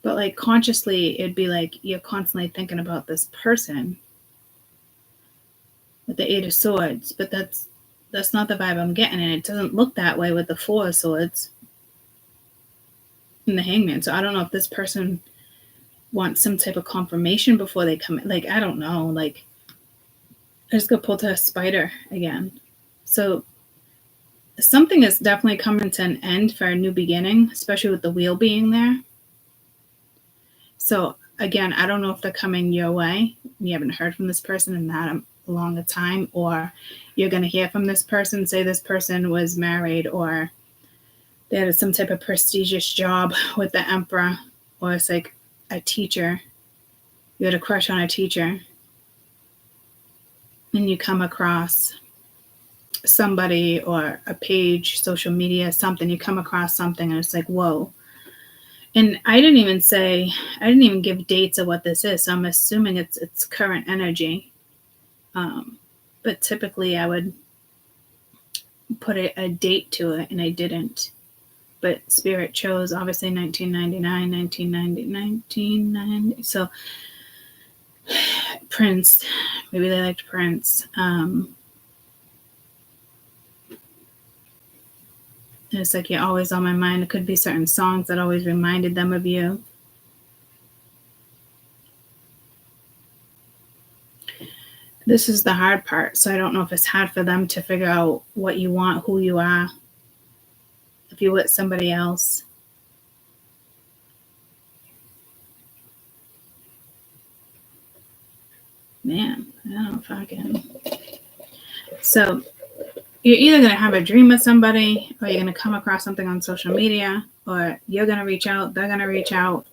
But like consciously, it'd be like you're constantly thinking about this person with the 8 of Swords, but that's not the vibe I'm getting, and it doesn't look that way with the 4 of Swords and the Hangman. So I don't know if this person wants some type of confirmation before they come in. Like, I don't know. Like, I just got pulled to a spider again. So something is definitely coming to an end for a new beginning, especially with the wheel being there. So again, I don't know if they're coming your way. You haven't heard from this person in that long a time, or you're going to hear from this person, say this person was married, or they had some type of prestigious job with the Emperor, or it's like a teacher. You had a crush on a teacher, and you come across somebody or a page, social media, something, you come across something, and it's like, whoa. And I didn't even give dates of what this is, so I'm assuming it's current energy. But typically I would put a date to it, and I didn't. But Spirit chose, obviously, 1999, 1990. So Prince, maybe they liked Prince. And it's like you're always on my mind. It could be certain songs that always reminded them of you. This is the hard part. So I don't know if it's hard for them to figure out what you want, who you are, if you're with somebody else. Man, I don't know if I can. So you're either going to have a dream with somebody, or you're going to come across something on social media, or you're going to reach out, they're going to reach out.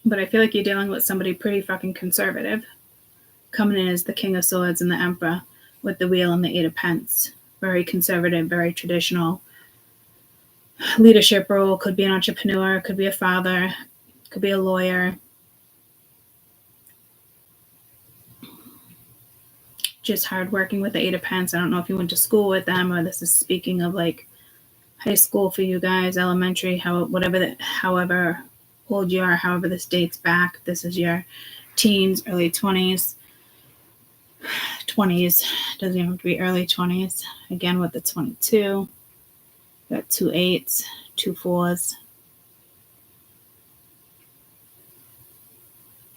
But I feel like you're dealing with somebody pretty fucking conservative, coming in as the King of Swords and the Emperor with the Wheel and the 8 of Pence. Very conservative, very traditional. Leadership role, could be an entrepreneur, could be a father, could be a lawyer. Just hardworking with the 8 of Pence. I don't know if you went to school with them, or this is speaking of like high school for you guys, elementary, however old you are, however this dates back. This is your teens, early 20s. 20s, doesn't even have to be early 20s. Again, with the 22, got 2 8s, 2 4s,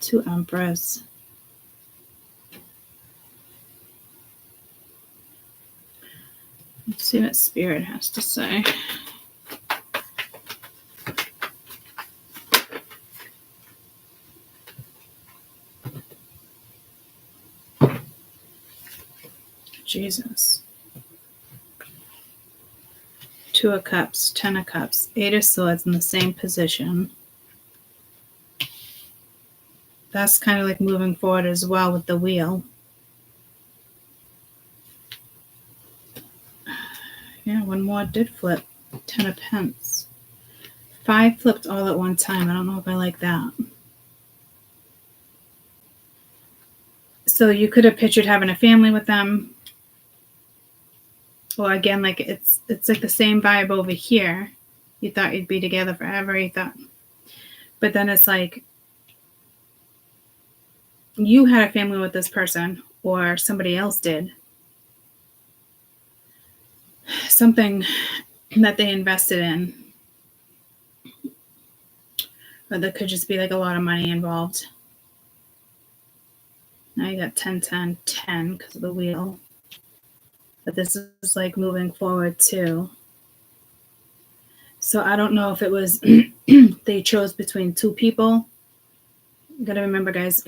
2 Emperors. Let's see what Spirit has to say. Jesus. 2 of Cups, 10 of Cups, 8 of Swords in the same position. That's kind of like moving forward as well with the Wheel. Yeah, one more did flip. 10 of Pence. 5 flipped all at one time. I don't know if I like that. So you could have pictured having a family with them. Or again, like it's like the same vibe over here. You thought you'd be together forever. But then it's like you had a family with this person, or somebody else did. Something that they invested in. Or there could just be like a lot of money involved. Now you got 10, 10, 10 because of the Wheel. But this is like moving forward too. So I don't know if it was they chose between 2 people. You gotta remember, guys,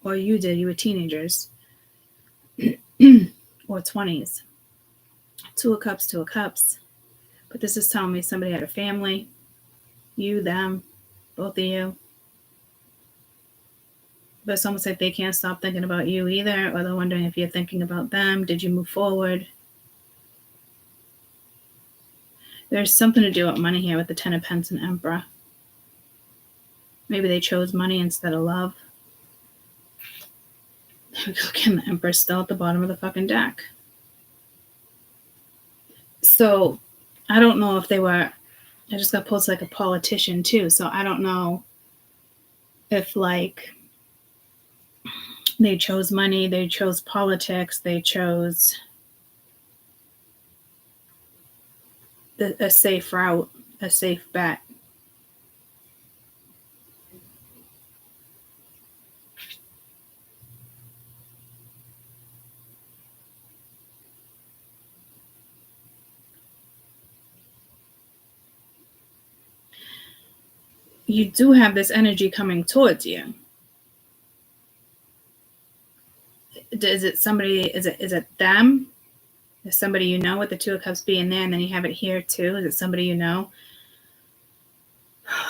or you did, you were teenagers. Or 20s. 2 of Cups, 2 of Cups. But this is telling me somebody had a family, you, them, both of you. But it's almost like they can't stop thinking about you either, or they're wondering if you're thinking about them. Did you move forward? There's something to do with money here with the Ten of Pentacles and Emperor. Maybe they chose money instead of love. Again, the Emperor's still at the bottom of the fucking deck. So I don't know if they were, I just got pulled to like a politician too. So I don't know if like they chose money, they chose politics, they chose a safe route, a safe bet. You do have this energy coming towards you. Is it somebody, is it them? Is somebody you know, with the Two of Cups being there, and then you have it here too? Is it somebody you know?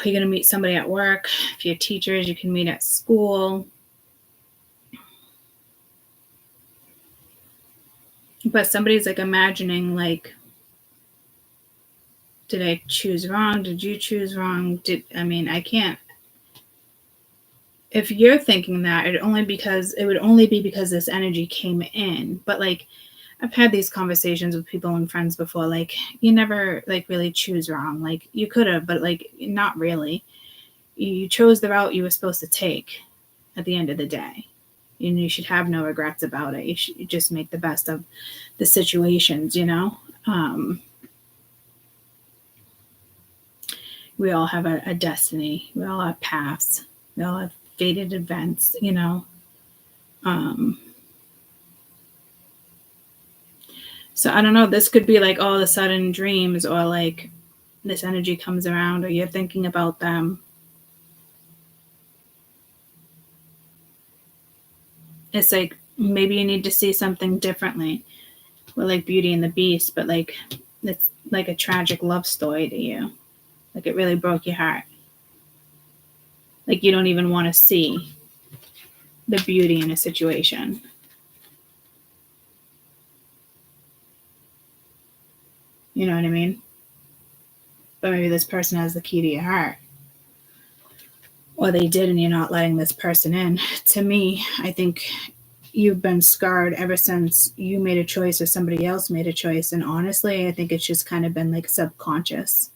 You're going to meet somebody at work. If you're teachers, you can meet at school. But somebody's like imagining like, did I choose wrong? Did you choose wrong? I can't. If you're thinking that, it would only be because this energy came in. But like, I've had these conversations with people and friends before. Like, you never like really choose wrong. Like, you could have, but like, not really. You chose the route you were supposed to take at the end of the day. You should have no regrets about it. You should just make the best of the situations, you know? We all have a destiny. We all have paths. We all have fated events, you know? So I don't know. This could be like all of a sudden dreams, or like this energy comes around, or you're thinking about them. It's like maybe you need to see something differently. With like Beauty and the Beast, but like it's like a tragic love story to you. Like it really broke your heart. Like you don't even want to see the beauty in a situation. You know what I mean? But maybe this person has the key to your heart. Or they did, and you're not letting this person in. To me, I think you've been scarred ever since you made a choice or somebody else made a choice. And honestly, I think it's just kind of been like subconscious.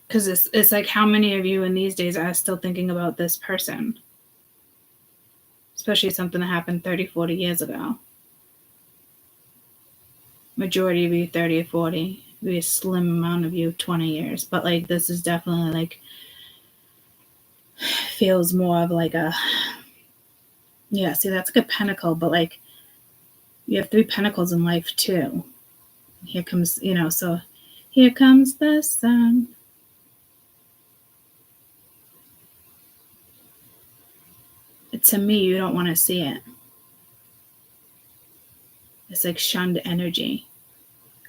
Because it's like, how many of you in these days are still thinking about this person? Especially something that happened 30, 40 years ago. Majority of you 30 or 40. Maybe a slim amount of you 20 years. But like this is definitely like, feels more of like a, yeah, see that's like a pentacle, but like you have 3 pentacles in life too. Here comes, you know, so here comes the sun. To me, you don't want to see it. It's like shunned energy.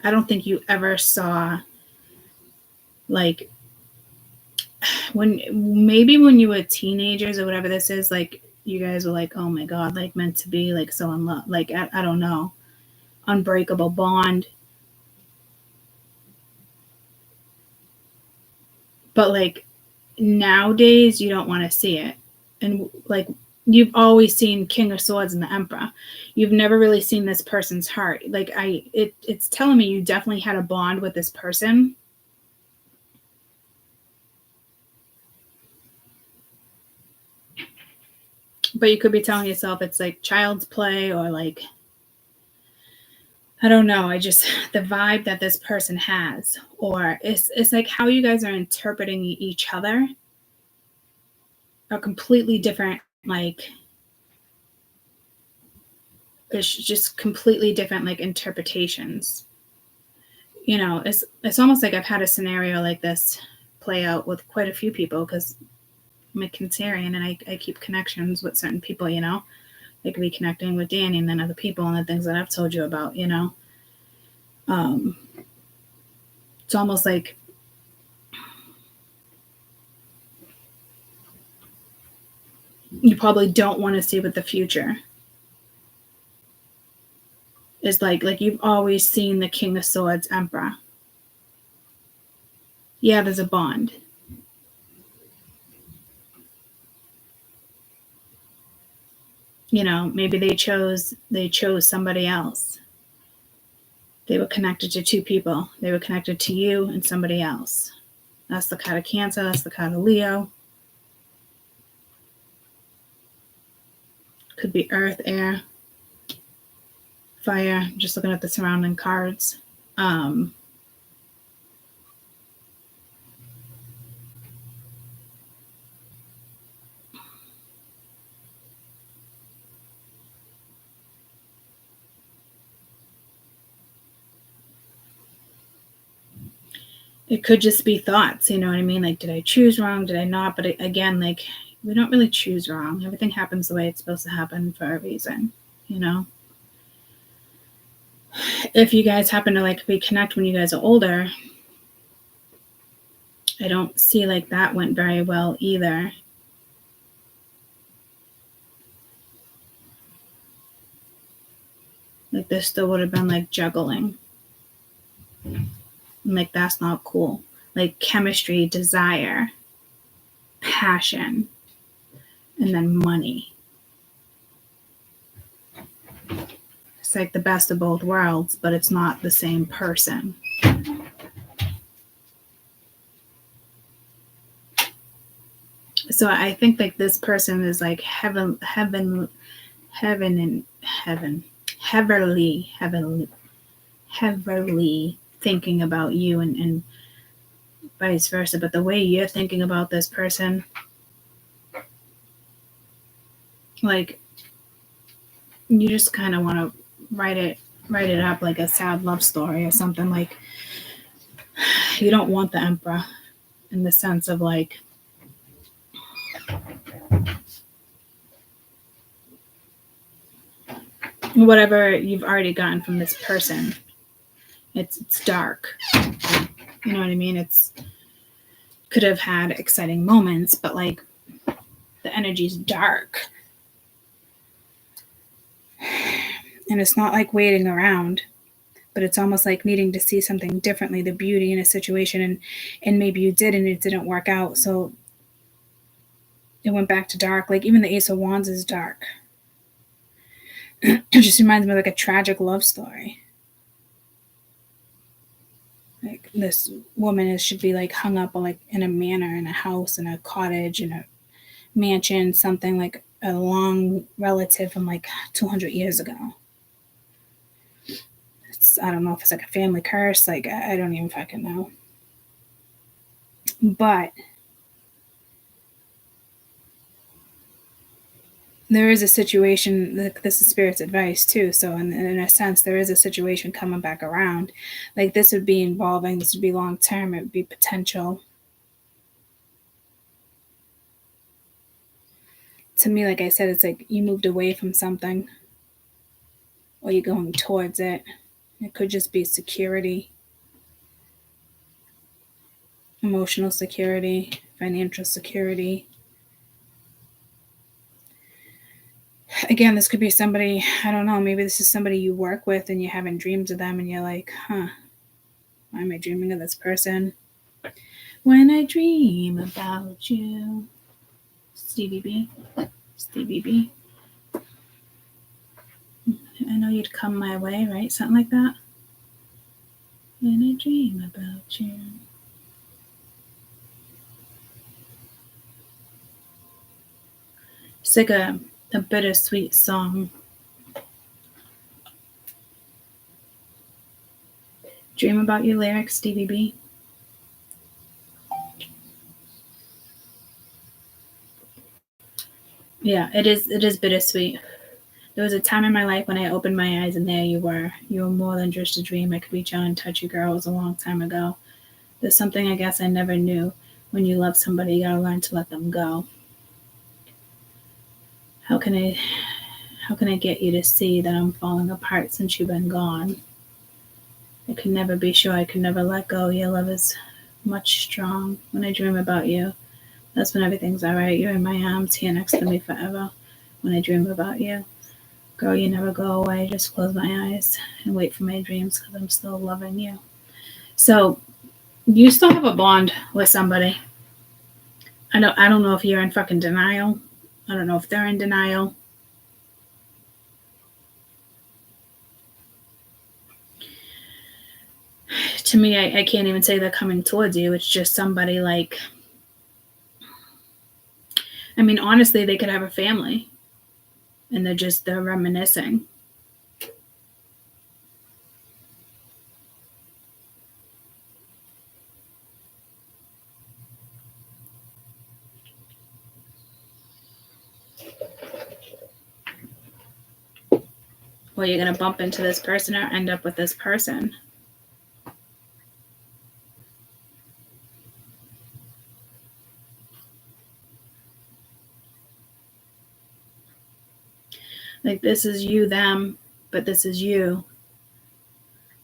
I don't think you ever saw like when you were teenagers or whatever this is, like you guys were like, oh my God, like meant to be, like so in love, like I don't know, unbreakable bond. But like nowadays, you don't want to see it. And like you've always seen King of Swords and the Emperor. You've never really seen this person's heart. Like it's telling me you definitely had a bond with this person. But you could be telling yourself it's like child's play, or like, I don't know. The vibe that this person has, or it's like how you guys are interpreting each other are completely different. Like, it's just completely different, like interpretations. You know, it's almost like I've had a scenario like this play out with quite a few people, because I'm a Cancerian and I keep connections with certain people, you know, like reconnecting with Danny and then other people and the things that I've told you about, you know. It's almost like you probably don't want to see what the future is like you've always seen the King of Swords Emperor. Yeah, there's a bond. You know, maybe they chose somebody else. They were connected to two people. They were connected to you and somebody else. That's the card of Cancer. That's the card of Leo. Could be earth, air, fire. Just looking at the surrounding cards. It could just be thoughts, you know what I mean? Like, did I choose wrong? Did I not? But again, like, we don't really choose wrong. Everything happens the way it's supposed to happen for a reason, you know? If you guys happen to like reconnect when you guys are older, I don't see like that went very well either. Like, this still would have been like juggling. Like, that's not cool. Like, chemistry, desire, passion, and then money. It's like the best of both worlds, but it's not the same person. So I think like this person is like heavenly thinking about you and vice versa. But the way you're thinking about this person, like, you just kind of want to write it up like a sad love story or something. Like, you don't want the Emperor in the sense of like, whatever you've already gotten from this person, it's dark. You know what I mean? It's could have had exciting moments, but like, the energy's dark. And it's not like waiting around, but it's almost like needing to see something differently, the beauty in a situation, and maybe you did and it didn't work out, so it went back to dark. Like, even the Ace of Wands is dark. It just reminds me of like a tragic love story. Like, this woman should be like hung up like in a manor, in a house, in a cottage, in a mansion, something like a long relative from like 200 years ago. I don't know if it's like a family curse. Like, I don't even fucking know. But there is a situation, like, this is Spirit's advice too. So in a sense, there is a situation coming back around. Like, this would be involving, this would be long term, it would be potential. To me, like I said, it's like you moved away from something or you're going towards it. It could just be security, emotional security, financial security. Again, this could be somebody, I don't know, maybe this is somebody you work with and you're having dreams of them and you're like, why am I dreaming of this person? When I dream about you. Stevie B. I know you'd come my way, right? Something like that. When I dream about you. It's like a bittersweet song. Dream about your lyrics, Stevie B. Yeah, it is bittersweet. There was a time in my life when I opened my eyes and there you were. You were more than just a dream. I could reach out and touch you, girl. It was a long time ago. There's something I guess I never knew. When you love somebody, you gotta learn to let them go. How can How can I get you to see that I'm falling apart since you've been gone? I could never be sure. I could never let go. Your love is much strong. When I dream about you, that's when everything's all right. You're in my arms, here next to me forever. When I dream about you, girl, you never go away. Just close my eyes and wait for my dreams because I'm still loving you. So you still have a bond with somebody. I don't know if you're in fucking denial. I don't know if they're in denial. To me, I can't even say they're coming towards you. It's just somebody like, I mean, honestly, they could have a family and they're reminiscing. Well, you're going to bump into this person or end up with this person. Like, this is you, them, but this is you.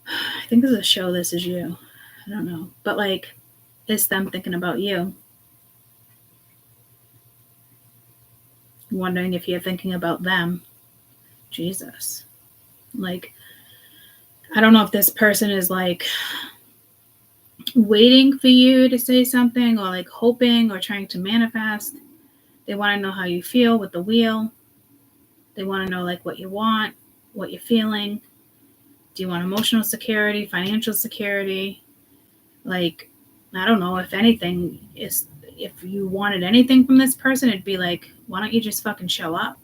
I think this is a show, This Is You. I don't know. But, like, it's them thinking about you. Wondering if you're thinking about them. Jesus. Like, I don't know if this person is, like, waiting for you to say something or, like, hoping or trying to manifest. They want to know how you feel with the wheel. They want to know, like, what you want, what you're feeling. Do you want emotional security, financial security? Like, I don't know, if anything, if you wanted anything from this person, it'd be like, why don't you just fucking show up?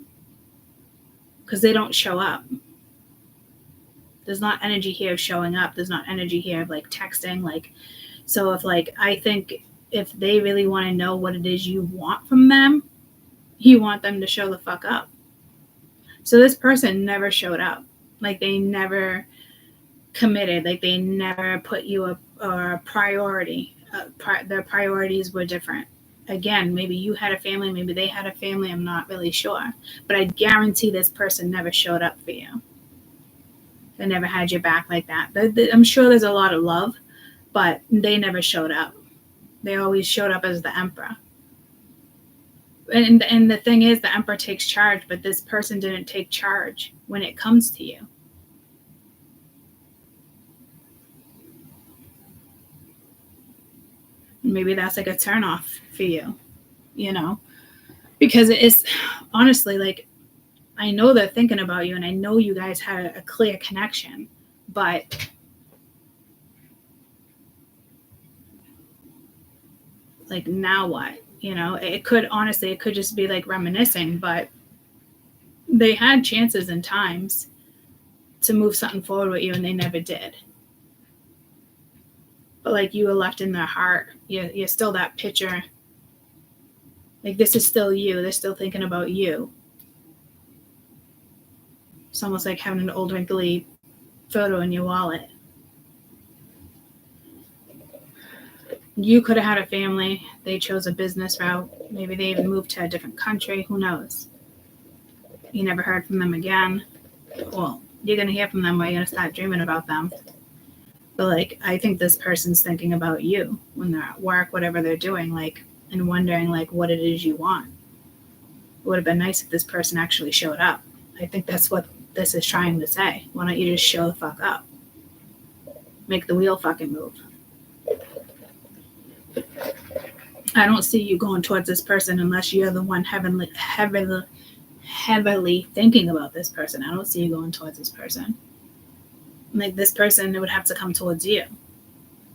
Because they don't show up. There's not energy here of showing up. There's not energy here of, like, texting. Like, so if, like, I think if they really want to know what it is you want from them, you want them to show the fuck up. So this person never showed up. Like, they never committed. Like, they never put you a priority. Their priorities were different. Again, maybe you had a family, maybe they had a family. I'm not really sure. But I guarantee this person never showed up for you. They never had your back like that. I'm sure there's a lot of love, but they never showed up. They always showed up as the emperor. And the thing is, the emperor takes charge, but this person didn't take charge when it comes to you. Maybe that's like a turnoff for you, you know, because it is honestly, like, I know they're thinking about you and I know you guys had a clear connection, but like, now what? You know, it could just be like reminiscing, but they had chances and times to move something forward with you and they never did. But like, you were left in their heart. You're still that picture. Like, this is still you. They're still thinking about you. It's almost like having an old wrinkly photo in your wallet. You could have had a family. They chose a business route. Maybe they even moved to a different country. Who knows? You never heard from them again. Well, you're going to hear from them, or you're going to start dreaming about them. But like, I think this person's thinking about you when they're at work, whatever they're doing, like, and wondering like what it is you want. It would have been nice if this person actually showed up. I think that's what this is trying to say. Why don't you just show the fuck up? Make the wheel fucking move. I don't see you going towards this person unless you're the one heavily thinking about this person. I don't see you going towards this person. Like, this person, it would have to come towards you.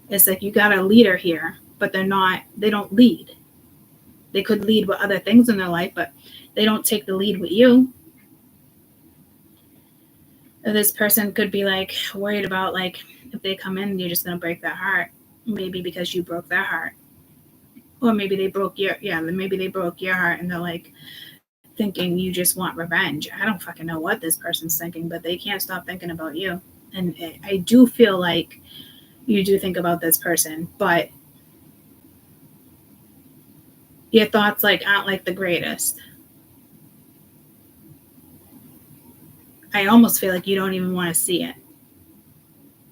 It's like you got a leader here, but they don't lead. They could lead with other things in their life, but they don't take the lead with you. This person could be like worried about, like, if they come in, you're just going to break their heart. Maybe because you broke their heart. Or maybe they broke your heart and they're like thinking you just want revenge. I don't fucking know what this person's thinking, but they can't stop thinking about you. And I do feel like you do think about this person, but your thoughts like aren't like the greatest. I almost feel like you don't even want to see it.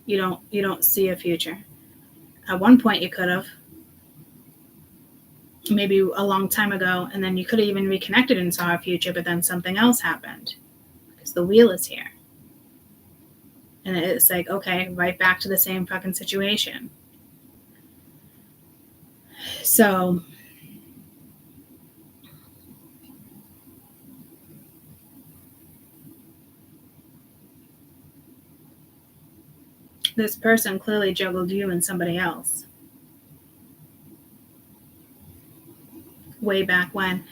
You don't see a future. At one point you could have, maybe a long time ago, and then you could have even reconnected and saw a future, but then something else happened because the wheel is here. And it's like, okay, right back to the same fucking situation. So this person clearly juggled you and somebody else way back when.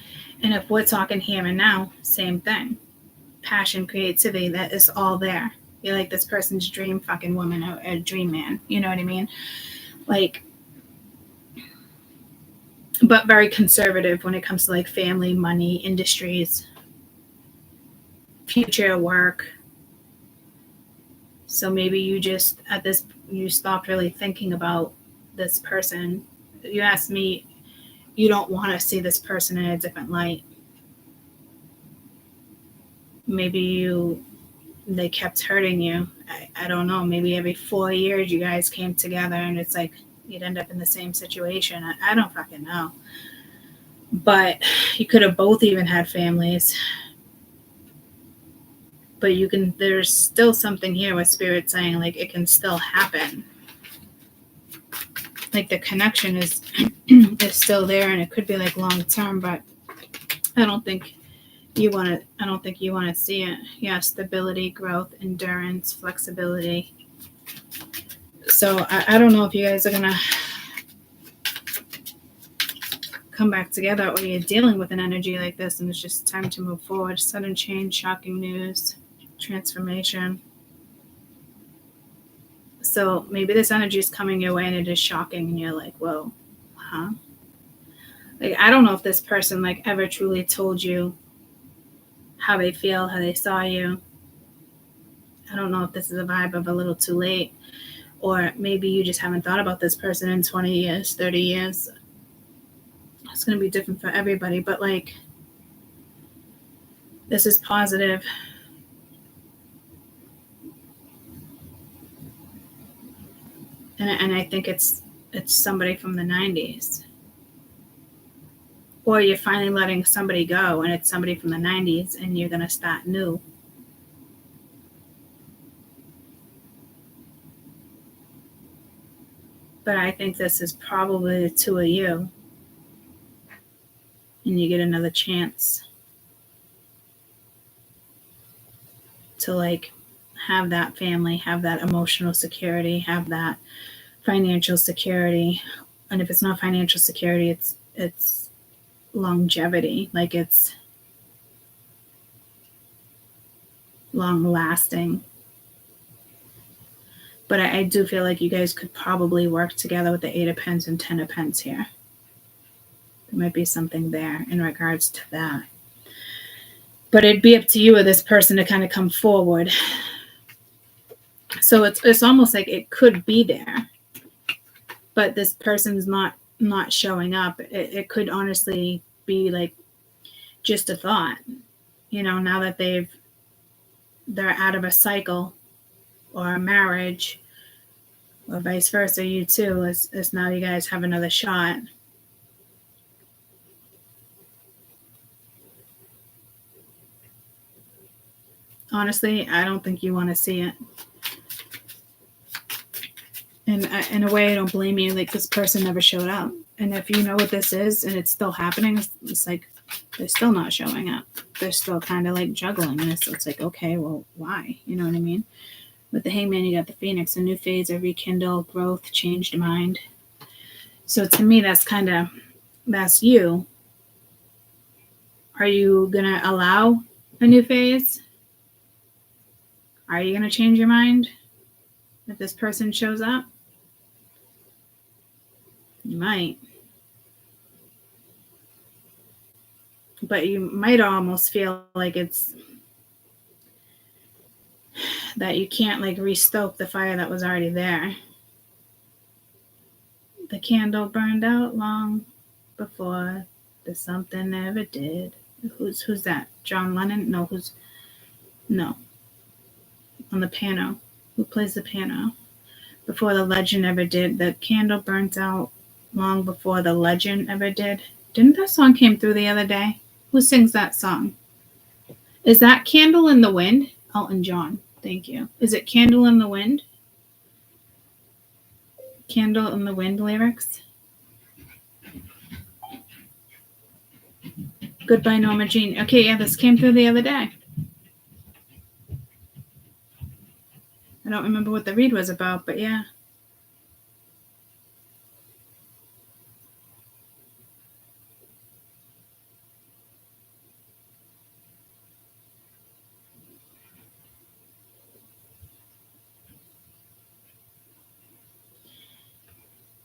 And if we're talking here and now, same thing. Passion, creativity, that is all there. You're like this person's dream fucking woman or a dream man. You know what I mean? Like, but very conservative when it comes to like family, money, industries, future work. So maybe you just you stopped really thinking about this person. You asked me, you don't want to see this person in a different light. Maybe they kept hurting you. I don't know. Maybe every 4 years you guys came together and it's like you'd end up in the same situation. I don't fucking know. But you could have both even had families. But there's still something here with Spirit saying like it can still happen. Like the connection is still there, and it could be like long term, but I don't think you want to see it. Yeah, stability, growth, endurance, flexibility. So I don't know if you guys are gonna come back together, or you're dealing with an energy like this and it's just time to move forward. Sudden change, shocking news, transformation. So maybe this energy is coming your way and it is shocking and you're like, whoa, huh? Like, I don't know if this person like ever truly told you how they feel, how they saw you. I don't know if this is a vibe of a little too late, or maybe you just haven't thought about this person in 20 years, 30 years. It's going to be different for everybody, but like, this is positive. And I think it's somebody from the 90s. Or you're finally letting somebody go and it's somebody from the 90s and you're going to start new. But I think this is probably the two of you. And you get another chance to like have that family, have that emotional security, have that financial security. And if it's not financial security, it's longevity, like it's long lasting. But I do feel like you guys could probably work together with the 8 of Pents and 10 of Pents here. There might be something there in regards to that. But it'd be up to you or this person to kind of come forward. So it's almost like it could be there, but this person's not showing up. It could honestly be like just a thought, you know, now that they're out of a cycle or a marriage, or vice versa, you too, as now you guys have another shot. Honestly, I don't think you want to see it. And in a way, I don't blame you. Like, this person never showed up. And if you know what this is and it's still happening, it's like they're still not showing up. They're still kind of like juggling. And it's like, okay, well, why? You know what I mean? With the Hangman, you got the Phoenix, a new phase, a rekindle, growth, changed mind. So to me, that's you. Are you going to allow a new phase? Are you going to change your mind if this person shows up? You might. But you might almost feel like it's that you can't like restoke the fire that was already there. The candle burned out long before the something ever did. Who's that? John Lennon? No. on the piano. Who plays the piano? Before the legend ever did. The candle burnt out long before the legend ever did. Didn't that song came through the other day? Who sings that song? Is that Candle in the Wind? Elton John. Thank you. Is it Candle in the Wind? Candle in the Wind lyrics? Goodbye, Norma Jean. Okay, yeah, this came through the other day. I don't remember what the read was about, but yeah.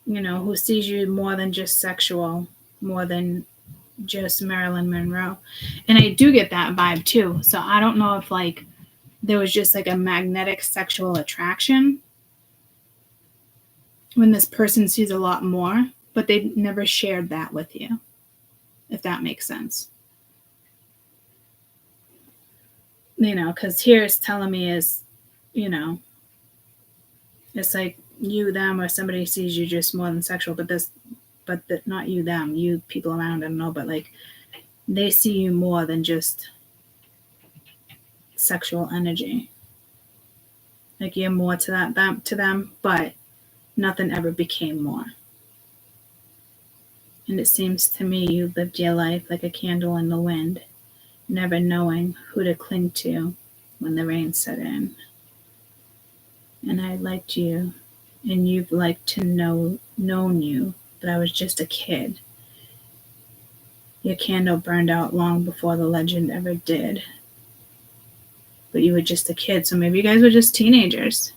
You know, who sees you more than just sexual, more than just Marilyn Monroe. And I do get that vibe too. So I don't know if like there was just like a magnetic sexual attraction when this person sees a lot more, but they never shared that with you, if that makes sense. You know, because here it's telling me is, you know, it's like you, them, or somebody sees you just more than sexual, but not you, them, you people around, I don't know, but like they see you more than just sexual energy. Like you're more to them, but nothing ever became more. And it seems to me you lived your life like a candle in the wind, never knowing who to cling to when the rain set in. And I liked you, and you've liked to known you, but I was just a kid. Your candle burned out long before the legend ever did. But you were just a kid, so maybe you guys were just teenagers.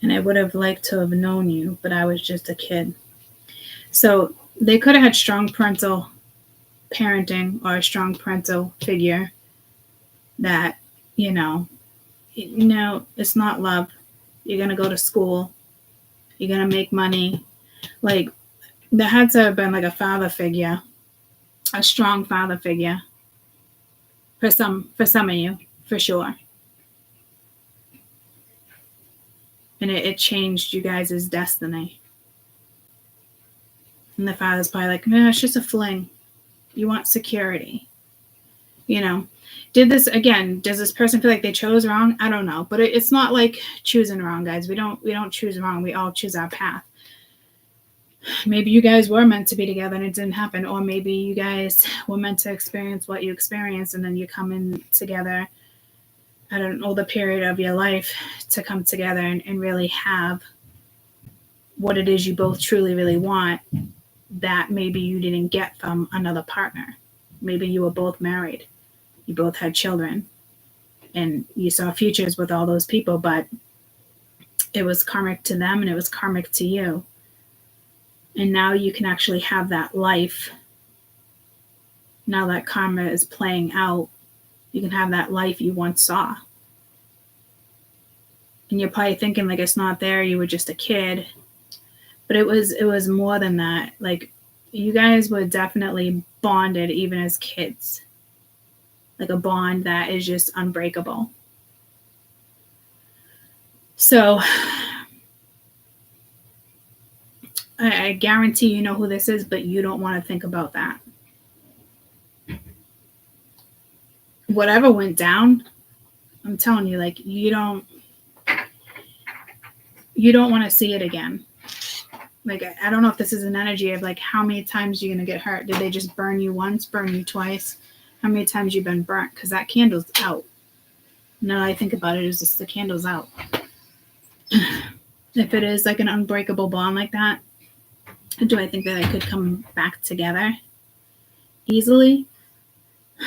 And I would have liked to have known you, but I was just a kid. So they could have had strong parental parenting or a strong parental figure that, it's not love. You're going to go to school. You're going to make money. Like, there had to have been like a father figure, a strong father figure for some of you, for sure. And it changed you guys' destiny. And the father's probably like, no, it's just a fling. You want security. Does this person feel like they chose wrong? I don't know. But it's not like choosing wrong, guys. We don't choose wrong. We all choose our path. Maybe you guys were meant to be together and it didn't happen. Or maybe you guys were meant to experience what you experienced and then you come in together at an older period of your life to come together and really have what it is you both truly, really want that maybe you didn't get from another partner. Maybe you were both married. You both had children. And you saw futures with all those people, but it was karmic to them and it was karmic to you. And now you can actually have that life. Now that karma is playing out, you can have that life you once saw. And you're probably thinking like it's not there, you were just a kid. But it was more than that. Like you guys were definitely bonded even as kids. Like a bond that is just unbreakable. So I guarantee you know who this is, but you don't want to think about that. Whatever went down, I'm telling you, like you don't want to see it again. Like, I don't know if this is an energy of like how many times you're going to get hurt. Did they just burn you once, burn you twice? How many times you've been burnt? Because that candle's out. Now I think about it, is just the candle's out. If it is like an unbreakable bond like that, do I think that it could come back together easily?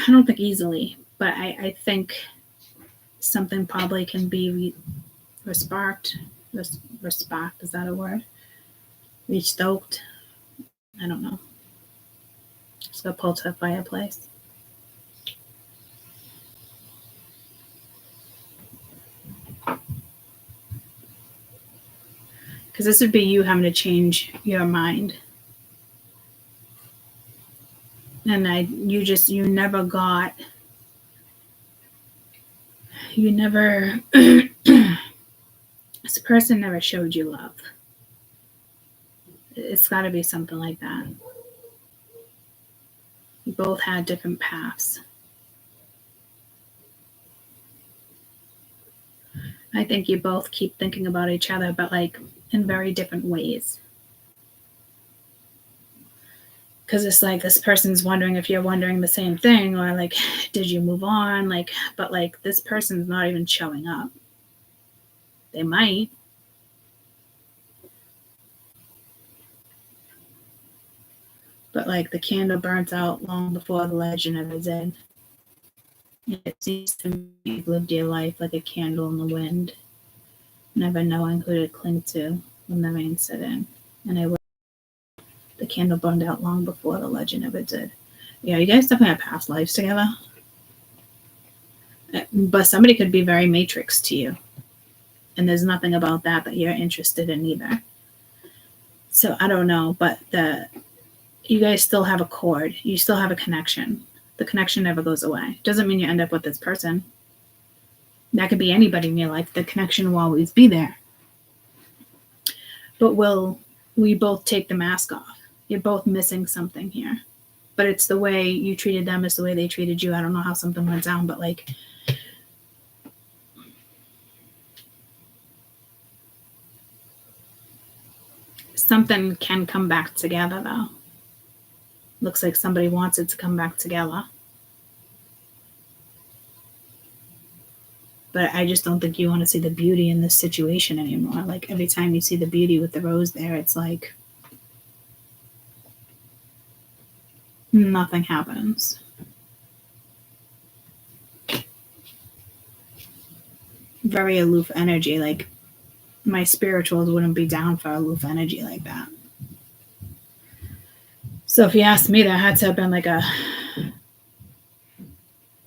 I don't think easily, but I think something probably can be resparked. Resparked, is that a word? Restoked. I don't know. Just go pull to a fireplace. Because this would be you having to change your mind. And you never got, this person never showed you love. It's got to be something like that. You both had different paths. I think you both keep thinking about each other, but like in very different ways. Because it's like this person's wondering if you're wondering the same thing, or like, did you move on? Like, but like this person's not even showing up. They might. But like the candle burnt out long before the legend ever did. It seems to me you've lived your life like a candle in the wind, never knowing who to cling to when the rain set in. And the candle burned out long before the legend ever did. Yeah, you guys definitely have past lives together. But somebody could be very Matrix to you. And there's nothing about that you're interested in either. So I don't know, but you guys still have a cord. You still have a connection. The connection never goes away. Doesn't mean you end up with this person. That could be anybody in your life. The connection will always be there. But will we both take the mask off? You're both missing something here. But it's the way you treated them is the way they treated you. I don't know how something went down, but like something can come back together though. Looks like somebody wants it to come back together. But I just don't think you want to see the beauty in this situation anymore. Like every time you see the beauty with the rose there, it's like nothing happens. Very aloof energy. Like my spirituals wouldn't be down for aloof energy like that. So if you ask me, there had to have been like a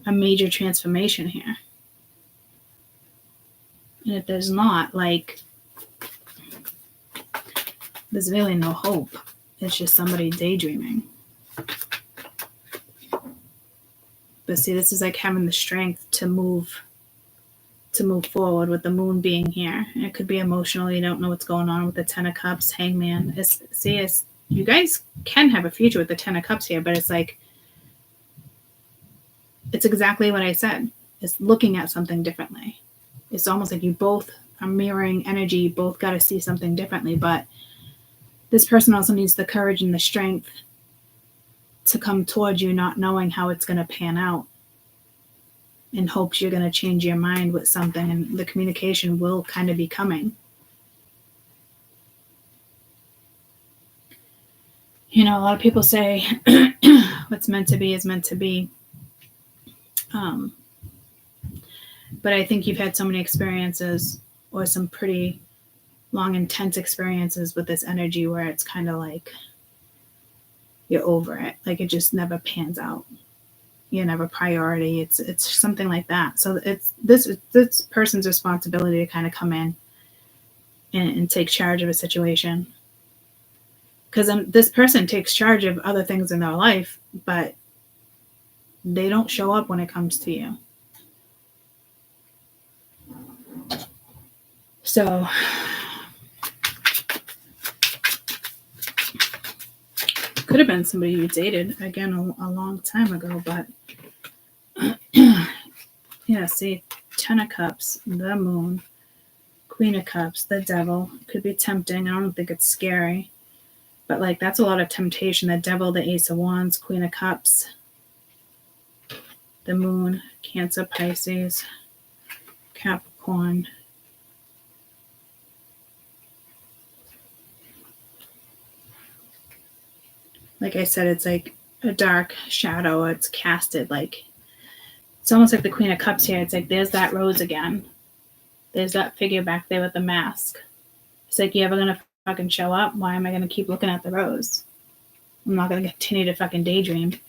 major transformation here. And if there's not, like, there's really no hope. It's just somebody daydreaming. But see, this is like having the strength to move forward with the moon being here. And it could be emotional. You don't know what's going on with the Ten of Cups, Hangman. You guys can have a future with the Ten of Cups here, but it's like, it's exactly what I said. It's looking at something differently. It's almost like you both are mirroring energy. You both got to see something differently. But this person also needs the courage and the strength to come towards you, not knowing how it's going to pan out, in hopes you're going to change your mind with something, and the communication will kind of be coming. You know, a lot of people say what's meant to be is meant to be. But I think you've had so many experiences, or some pretty long, intense experiences with this energy, where it's kind of like you're over it. Like it just never pans out. You're never priority. It's something like that. So it's this person's responsibility to kind of come in and take charge of a situation. Because this person takes charge of other things in their life, but they don't show up when it comes to you. So could have been somebody you dated again a long time ago, but yeah, see, Ten of Cups, the Moon, Queen of Cups, the Devil. Could be tempting. I don't think it's scary, but like that's a lot of temptation. The Devil, the Ace of Wands, Queen of Cups, the Moon, Cancer, Pisces, Capricorn. Like I said, it's like a dark shadow. It's casted like, it's almost like the Queen of Cups here. It's like, there's that rose again. There's that figure back there with the mask. It's like, you ever going to fucking show up? Why am I going to keep looking at the rose? I'm not going to continue to fucking daydream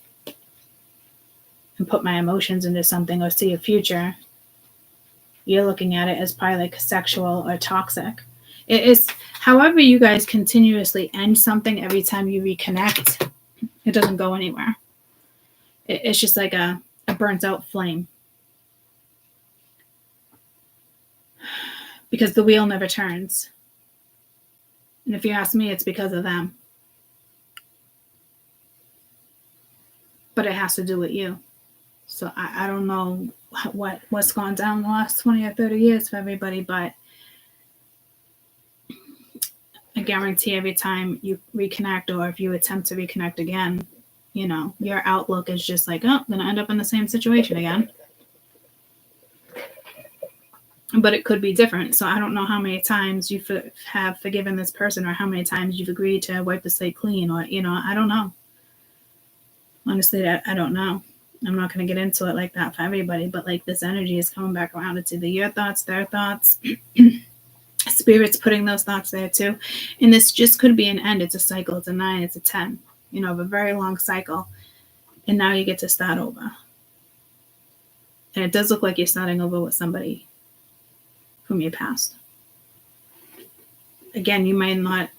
and put my emotions into something or see a future. You're looking at it as probably like sexual or toxic. It is, however you guys continuously end something every time you reconnect, it doesn't go anywhere. It's just like a burnt out flame. Because the wheel never turns. And if you ask me, it's because of them. But it has to do with you. So I don't know what's gone down the last 20 or 30 years for everybody, but I guarantee every time you reconnect, or if you attempt to reconnect again, you know, your outlook is just like, oh, I'm going to end up in the same situation again. But it could be different. So I don't know how many times you have forgiven this person, or how many times you've agreed to wipe the slate clean, or, you know, I don't know. Honestly, I don't know. I'm not going to get into it like that for everybody, but like this energy is coming back around. It's either your thoughts, their thoughts, Spirit's putting those thoughts there too. And this just could be an end. It's a cycle. It's a 9. It's a 10. You know, of a very long cycle. And now you get to start over. And it does look like you're starting over with somebody from your past. Again, you might not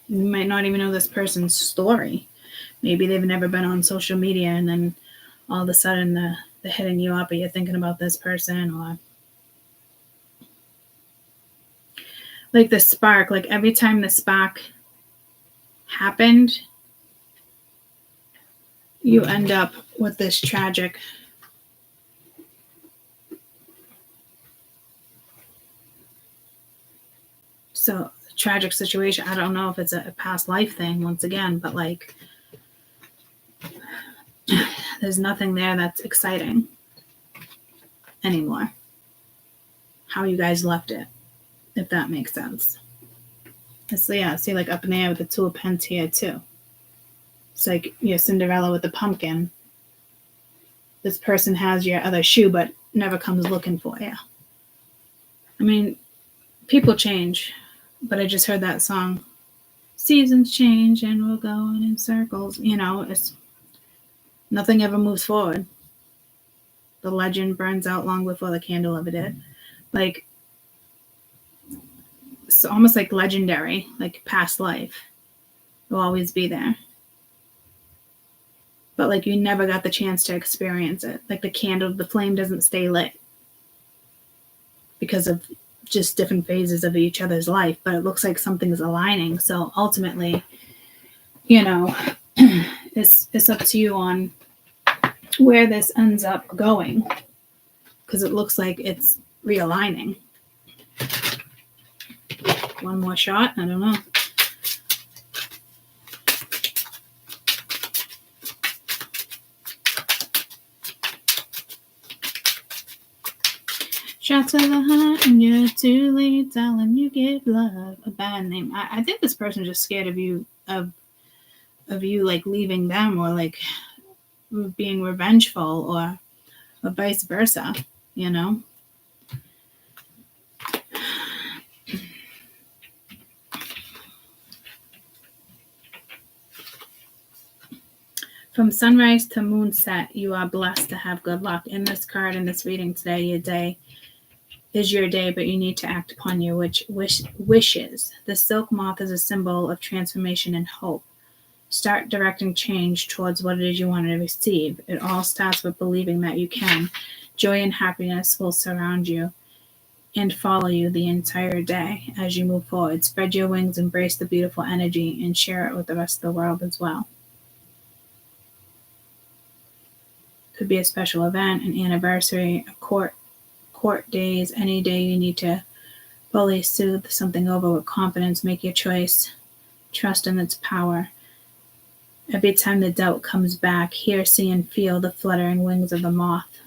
even know this person's story. Maybe they've never been on social media, and then all of a sudden they're hitting you up, or you're thinking about this person, or like the spark, like every time the spark happened, you end up with this tragic situation. I don't know if it's a past life thing once again, but like there's nothing there that's exciting anymore. How you guys left it, if that makes sense. So yeah, see, like up in the air with the 2 of Pence here too. It's like your Cinderella with the pumpkin. This person has your other shoe, but never comes looking for you. I mean, people change, but I just heard that song. Seasons change and we're going in circles. You know, it's nothing ever moves forward. The legend burns out long before the candle ever did. Like, it's almost like legendary, like past life. Will always be there. But like you never got the chance to experience it. Like the flame doesn't stay lit because of just different phases of each other's life, but it looks like something's aligning. So ultimately, you know, it's up to you on where this ends up going, because it looks like it's realigning. One more shot. I don't know. Shots of the heart and you're too late, darling. You give love a bad name. I think this person's just scared of you, of you like leaving them, or like being revengeful, or vice versa, you know. From sunrise to moonset, you are blessed to have good luck. In this card, in this reading today, your day is your day, but you need to act upon your wishes. The silk moth is a symbol of transformation and hope. Start directing change towards what it is you want to receive. It all starts with believing that you can. Joy and happiness will surround you and follow you the entire day as you move forward. Spread your wings, embrace the beautiful energy, and share it with the rest of the world as well. Could be a special event, an anniversary, a court days, any day you need to fully soothe something over with confidence. Make your choice. Trust in its power. Every time the doubt comes back, hear, see, and feel the fluttering wings of the moth.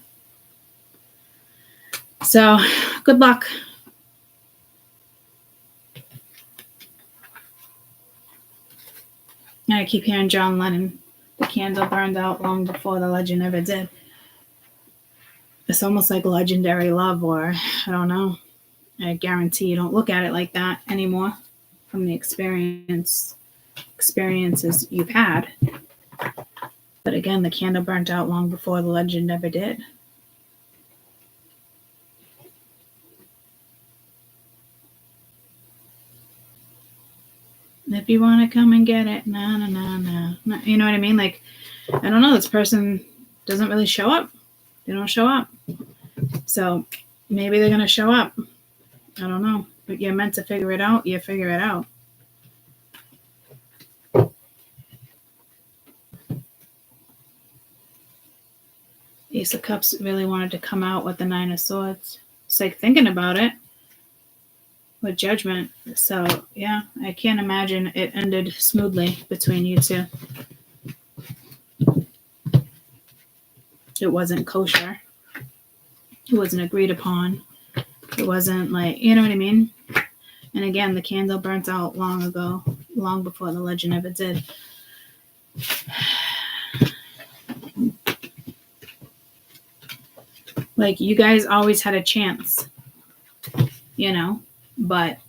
So, good luck. I keep hearing John Lennon. The candle burned out long before the legend ever did. It's almost like legendary love, or I don't know. I guarantee you don't look at it like that anymore from the experiences you've had. But again, the candle burnt out long before the legend ever did. If you want to come and get it, no. You know what I mean? Like, I don't know, this person doesn't really show up. They don't show up. So maybe they're going to show up. I don't know. But you're meant to figure it out. You figure it out. Ace of Cups really wanted to come out with the Nine of Swords. It's like thinking about it with Judgment. So, yeah, I can't imagine it ended smoothly between you two. It wasn't kosher. It wasn't agreed upon. It wasn't like, you know what I mean? And again, the candle burnt out long ago, long before the legend ever did. Like, you guys always had a chance, you know, but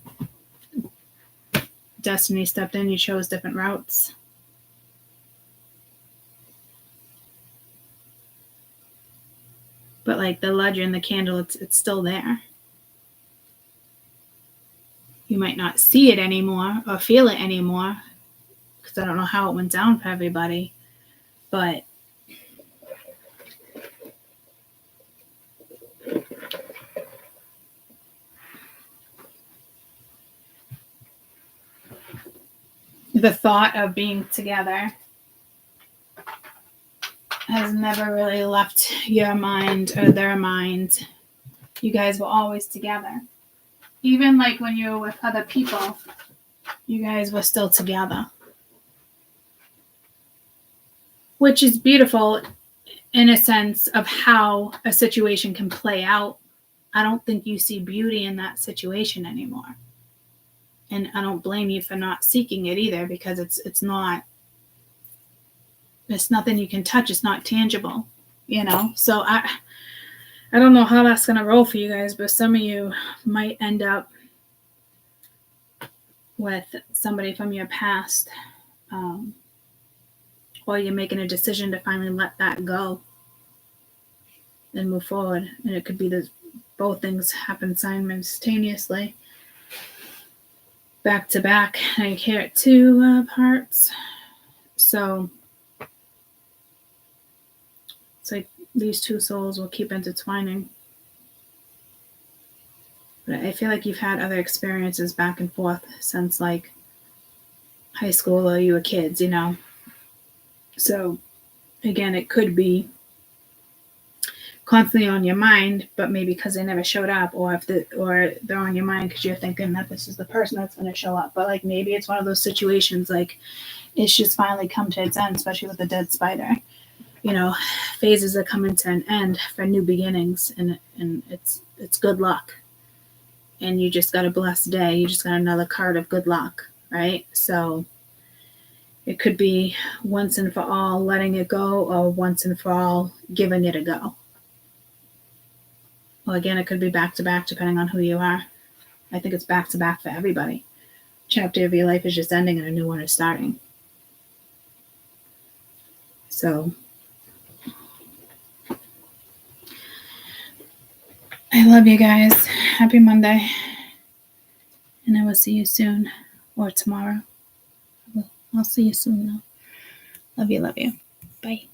destiny stepped in. You chose different routes. But like the legend, the candle, it's still there. You might not see it anymore or feel it anymore, because I don't know how it went down for everybody. But the thought of being together has never really left your mind or their mind. You guys were always together. Even like when you were with other people, you guys were still together. Which is beautiful in a sense of how a situation can play out. I don't think you see beauty in that situation anymore. And I don't blame you for not seeking it either, because it's nothing you can touch. It's not tangible, you know? So I don't know how that's going to roll for you guys, but some of you might end up with somebody from your past, or you're making a decision to finally let that go and move forward. And it could be that both things happen simultaneously, back to back. I carry 2 of Hearts. So it's like these 2 souls will keep intertwining. But I feel like you've had other experiences back and forth since like high school or you were kids, you know. So again, it could be constantly on your mind, but maybe because they never showed up, or they're on your mind because you're thinking that this is the person that's going to show up. But like maybe it's one of those situations like it's just finally come to its end, especially with the dead spider. You know, phases are coming to an end for new beginnings, and it's good luck. And you just got a blessed day. You just got another card of good luck, right? So it could be once and for all letting it go, or once and for all giving it a go. Well, again, it could be back to back depending on who you are. I think it's back to back for everybody. Chapter of your life is just ending and a new one is starting. So I love you guys. Happy Monday. And I will see you soon, or tomorrow. I'll see you soon though. Love you. Bye.